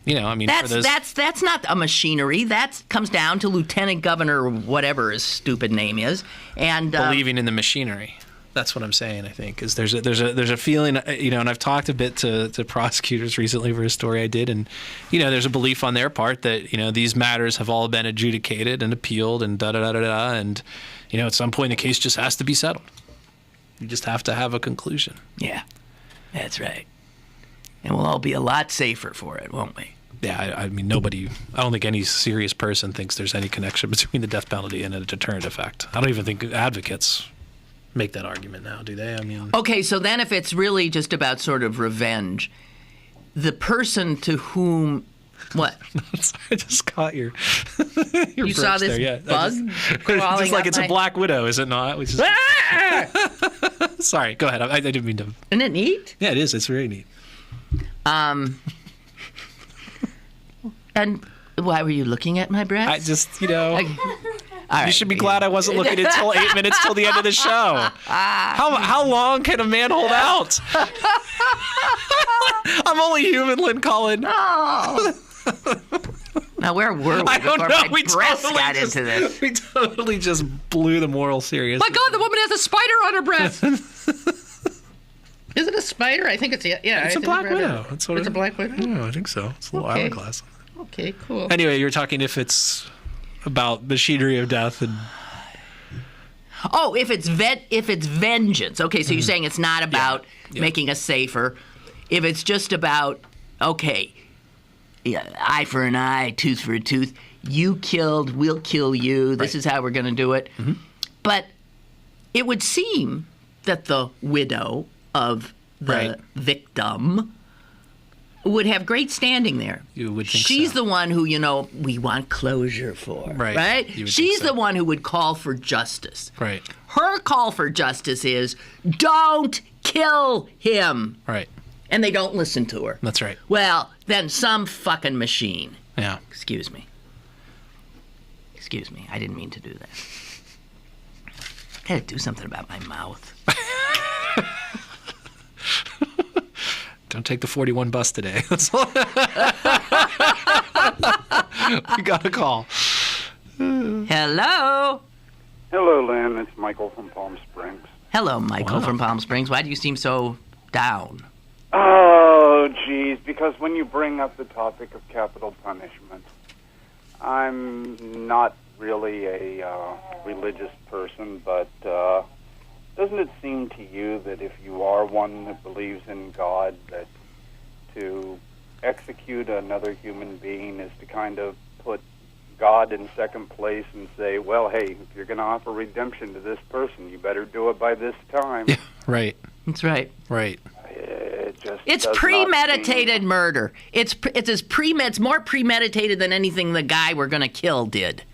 I mean, that's not a machinery. That comes down to Lieutenant Governor, whatever his stupid name is, and believing in the machinery. That's what I'm saying. I think is there's a feeling, and I've talked a bit to prosecutors recently for a story I did, and there's a belief on their part that these matters have all been adjudicated and appealed and and at some point the case just has to be settled. You just have to have a conclusion. Yeah. That's right. And we'll all be a lot safer for it, won't we? Yeah, I mean, I don't think any serious person thinks there's any connection between the death penalty and a deterrent effect. I don't even think advocates make that argument now, do they? I mean, okay, so then if it's really just about sort of revenge, the person to whom... What? I just caught your you saw this bug crawling just like it's a black widow, is it not? Which is... Sorry, go ahead. I didn't mean to... Isn't it neat? Yeah, it is. It's very neat. And why were you looking at my breasts? I just, you should be glad I wasn't looking until 8 minutes till the end of the show. How long can a man hold out? I'm only human, Lynn Cullen. Oh. Now, where were we I don't before know. my breasts got into this? We totally just blew the moral serious. My God, the woman has a spider on her breast. Is it a spider? I think it's It's a black widow. It's a black widow? Yeah, I think so. It's a little hourglass. Okay, cool. Anyway, you're talking if it's about machinery of death and... Oh, if it's vengeance. Okay, so you're saying it's not about making us safer. If it's just about, okay, eye for an eye, tooth for a tooth. You killed, we'll kill you. This is how we're going to do it. Mm-hmm. But it would seem that the widow of the victim would have great standing there. You would think She's the one who, we want closure for. Right? She's the one who would call for justice. Right. Her call for justice is, don't kill him. Right. And they don't listen to her. That's right. Well, then some fucking machine. Yeah. Excuse me. I didn't mean to do that. I gotta do something about my mouth. Don't take the 41 bus today. That's all. We got a call. Hello. Hello, Lynn. It's Michael from Palm Springs. Hello, Michael from Palm Springs. Why do you seem so down? Oh, geez, because when you bring up the topic of capital punishment, I'm not really a religious person, but doesn't it seem to you that if you are one that believes in God, that to execute another human being is to kind of put God in second place and say, well, hey, if you're going to offer redemption to this person, you better do it by this time. Yeah, right. That's right. Right. It's premeditated murder. It's more premeditated than anything the guy we're going to kill did.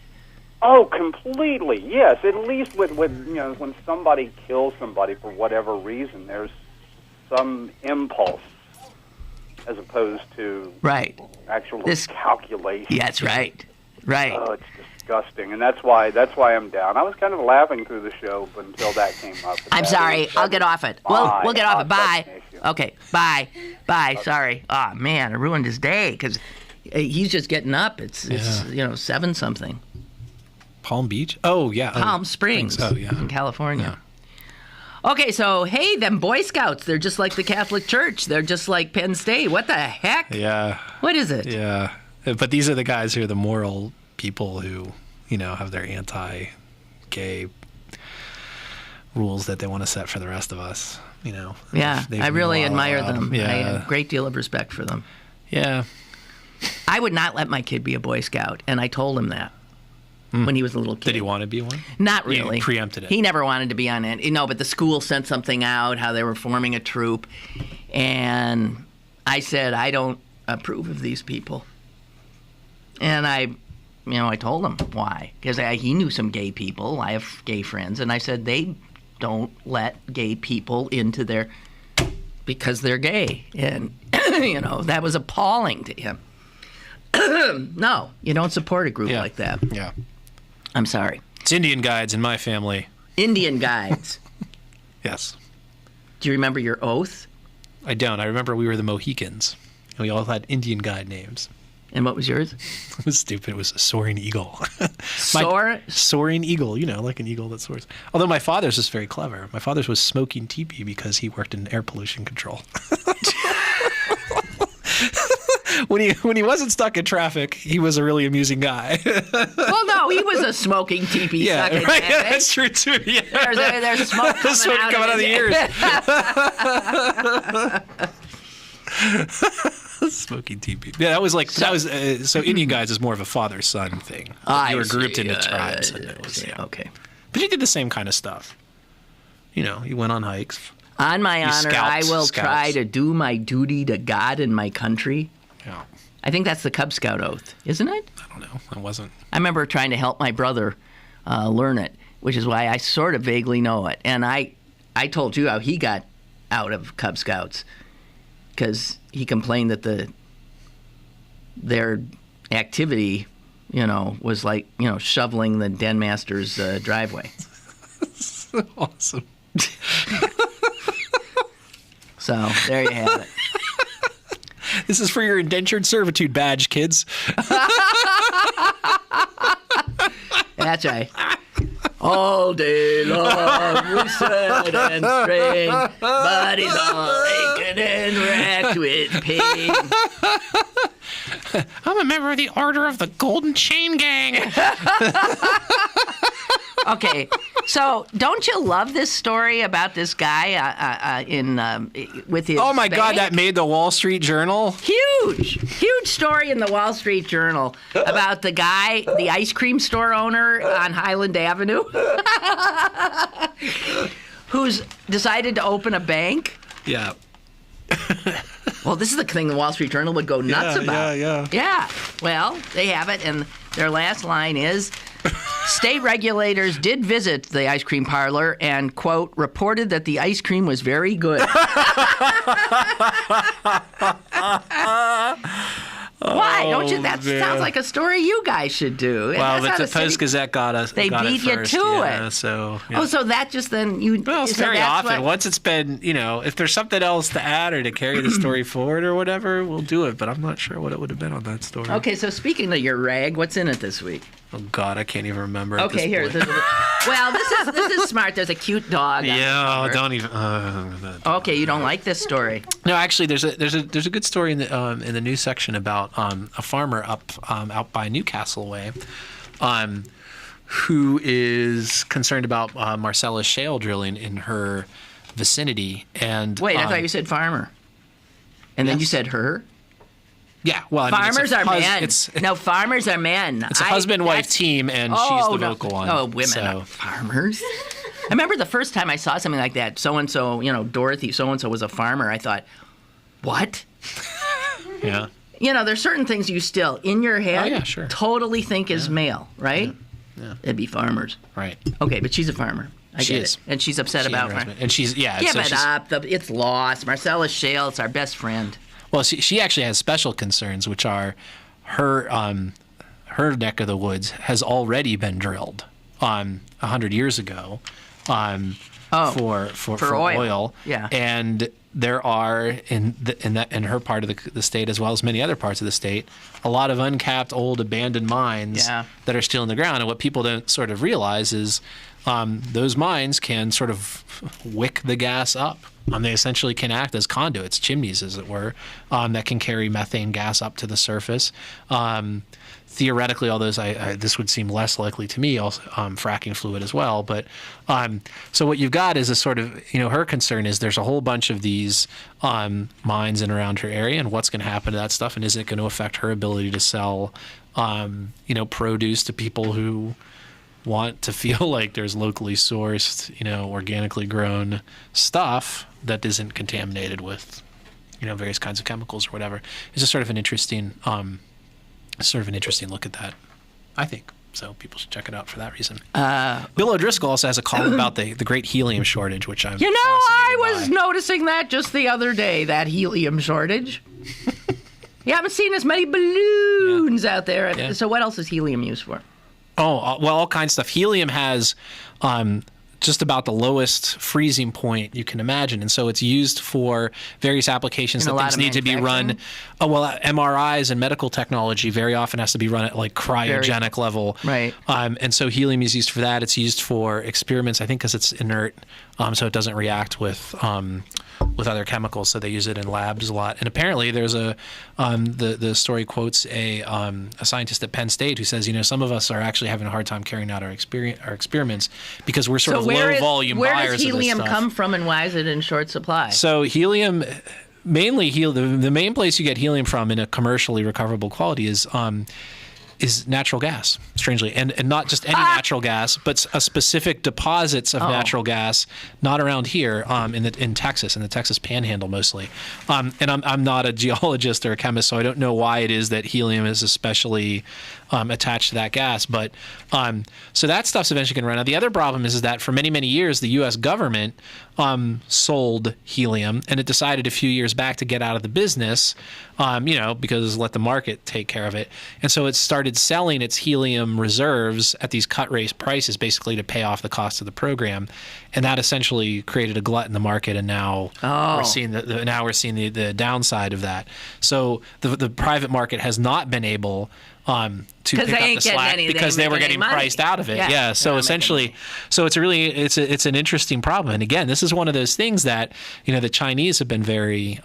Oh, completely. Yes, at least with when somebody kills somebody for whatever reason, there's some impulse as opposed to actual calculation. Yeah, that's right. Right. Oh, it's disgusting, and that's why I'm down. I was kind of laughing through the show until that came up. I'm sorry. I'll get off it. We'll get off it. Bye. Okay. Bye. Sorry. Oh man, I ruined his day because he's just getting up. It's 7 something. Palm Beach? Oh yeah. Palm Springs. Oh yeah. In California. Yeah. Okay, so hey, them Boy Scouts, they're just like the Catholic Church. They're just like Penn State. What the heck? Yeah. What is it? Yeah. But these are the guys who are the moral people who, have their anti-gay rules that they want to set for the rest of us, Yeah, I really admire them. Yeah. I have a great deal of respect for them. Yeah. I would not let my kid be a Boy Scout, and I told him that when he was a little kid. Did he want to be one? Not really. You preempted it. He never wanted to be on it. But the school sent something out, how they were forming a troop, and I said, I don't approve of these people. And I told him why. Because he knew some gay people. I have gay friends. And I said, they don't let gay people into their... because they're gay. And, that was appalling to him. No, you don't support a group like that. Yeah. I'm sorry. It's Indian guides in my family. Indian guides. Yes. Do you remember your oath? I don't. I remember we were the Mohicans. And we all had Indian guide names. And what was yours? It was stupid. It was a soaring eagle. Soaring eagle, like an eagle that soars. Although my father's was very clever. My father's was smoking teepee because he worked in air pollution control. When he wasn't stuck in traffic, he was a really amusing guy. Well, no, he was a smoking teepee stuck in traffic. Yeah, that's true too. Yeah. There's smoke coming out of the ears. Smoking teepee. Yeah, that was so Indian guides is more of a father-son thing. You were grouped into tribes. Okay. But you did the same kind of stuff. You went on hikes. On my honor, I will try to do my duty to God and my country. Yeah. I think that's the Cub Scout oath, isn't it? I don't know. I wasn't. I remember trying to help my brother learn it, which is why I sort of vaguely know it. And I told you how he got out of Cub Scouts because he complained that their activity, was like, shoveling the den master's driveway. Awesome. So there you have it. This is for your indentured servitude badge, kids. That's right. All day long we sat and strained, bodies all aching and racked with pain. I'm a member of the Order of the Golden Chain Gang. Okay, so don't you love this story about this guy with his Oh my bank? God, that made the Wall Street Journal. Huge story in the Wall Street Journal about the guy, the ice cream store owner on Highland Avenue, who's decided to open a bank. Yeah. Well, this is the thing the Wall Street Journal would go nuts about. Yeah. Well, they have it, and their last line is, state regulators did visit the ice cream parlor and, quote, reported that the ice cream was very good. Why? Don't you? That sounds like a story you guys should do. Well, but the Post-Gazette got us. They beat you to it. So, yeah. Oh, so that just then you. Well, it's very often. Once it's been, if there's something else to add or to carry the story forward or whatever, we'll do it. But I'm not sure what it would have been on that story. Okay, so speaking of your rag, what's in it this week? Oh God, I can't even remember. Okay, here. Well, this is smart. There's a cute dog. Yeah, don't even. Okay, you don't like this story. No, actually, there's a good story in the news section about a farmer out by Newcastle way, who is concerned about Marcellus shale drilling in her vicinity. And wait, I thought you said farmer, and then you said her. Yeah, well, farmers are men. No, farmers are men. It's a husband-wife team, and she's the vocal one. Oh, women are farmers. I remember the first time I saw something like that. So and so, Dorothy, so and so was a farmer. I thought, what? Yeah. There's certain things you still in your head totally think is male, right? Yeah. It'd be farmers. Right. Okay, but she's a farmer. I get it. And she's upset about her. And she's Give it up. It's lost. Marcellus shale. It's our best friend. Well, she actually has special concerns, which are her neck of the woods has already been drilled 100 years ago for oil. Yeah. And there are in her part of the state, as well as many other parts of the state, a lot of uncapped, old, abandoned mines that are still in the ground. And what people don't sort of realize is those mines can sort of wick the gas up. They essentially can act as conduits, chimneys, as it were, that can carry methane gas up to the surface. Theoretically, although this would seem less likely to me, also, fracking fluid as well. But so what you've got is a sort of, her concern is there's a whole bunch of these mines in around her area, and what's going to happen to that stuff, and is it going to affect her ability to sell, produce to people who want to feel like there's locally sourced, organically grown stuff that isn't contaminated with, various kinds of chemicals or whatever. It's just sort of an interesting look at that, I think. So people should check it out for that reason. Bill O'Driscoll also has a column about the great helium shortage, which I'm I was noticing that just the other day, that helium shortage. You haven't seen as many balloons out there. Yeah. So what else is helium used for? Oh, well, all kinds of stuff. Helium has just about the lowest freezing point you can imagine. And so it's used for various applications that things need to be run. MRIs and medical technology very often has to be run at like cryogenic level. Right. And so helium is used for that. It's used for experiments, I think, because it's inert, so it doesn't react with other chemicals. So they use it in labs a lot. And apparently there's the story quotes a scientist at Penn State who says, some of us are actually having a hard time carrying out our experiments because we're sort of low volume buyers of this stuff. Where does helium come from, and why is it in short supply? So helium, mainly the main place you get helium from in a commercially recoverable quality is natural gas, strangely, and not just any natural gas, but specific deposits of natural gas, not around here, in Texas, in the Texas Panhandle mostly. And I'm not a geologist or a chemist, so I don't know why it is that helium is especially attached to that gas. But so that stuff's eventually going to run out. The other problem is that for many, many years, the U.S. government sold helium, and it decided a few years back to get out of the business, because let the market take care of it. And so it started selling its helium reserves at these cut rate prices, basically to pay off the cost of the program. And that essentially created a glut in the market, and now we're seeing the downside of that. So the private market has not been able to pick they up ain't the getting slack any- because they were getting money. priced out of it. Yeah, So they're not essentially, so it's an interesting problem. And again, this is one of those things that the Chinese have been very.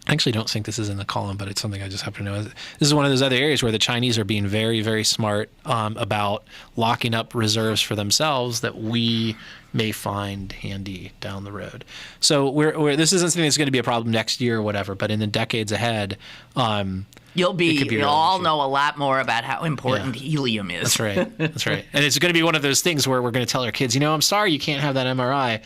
I actually don't think this is in the column, but it's something I just happen to know. This is one of those other areas where the Chinese are being very, very smart about locking up reserves for themselves that we may find handy down the road. So this isn't something that's going to be a problem next year or whatever, but in the decades ahead, you'll all know a lot more about how important helium is. That's right. That's right. And it's going to be one of those things where we're going to tell our kids, I'm sorry you can't have that MRI.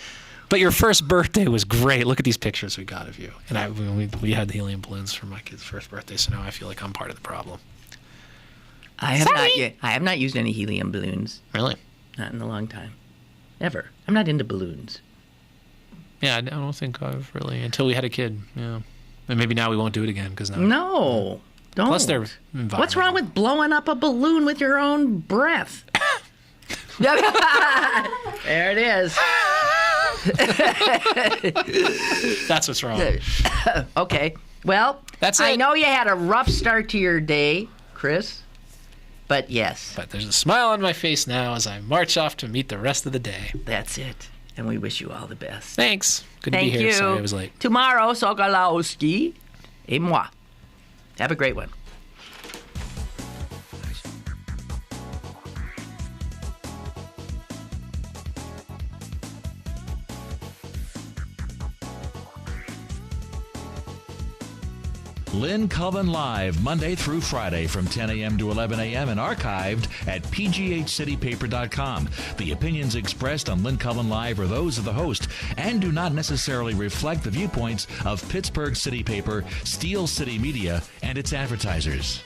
But your first birthday was great. Look at these pictures we got of you. And we had the helium balloons for my kid's first birthday, so now I feel like I'm part of the problem. I have not used any helium balloons. Really? Not in a long time. Ever. I'm not into balloons. Yeah, I don't think I've really, until we had a kid. Yeah. And maybe now we won't do it again because now. No. Don't. Plus they're What's wrong with blowing up a balloon with your own breath? There it is. That's what's wrong. Okay. Well, that's it. I know you had a rough start to your day, Chris, but yes. But there's a smile on my face now as I march off to meet the rest of the day. That's it. And we wish you all the best. Thanks. Good to Thank be here. you. Sorry I was late. Tomorrow, Sokolowski et moi. Have a great one. Lynn Cullen Live, Monday through Friday from 10 a.m. to 11 a.m. and archived at pghcitypaper.com. The opinions expressed on Lynn Cullen Live are those of the host and do not necessarily reflect the viewpoints of Pittsburgh City Paper, Steel City Media, and its advertisers.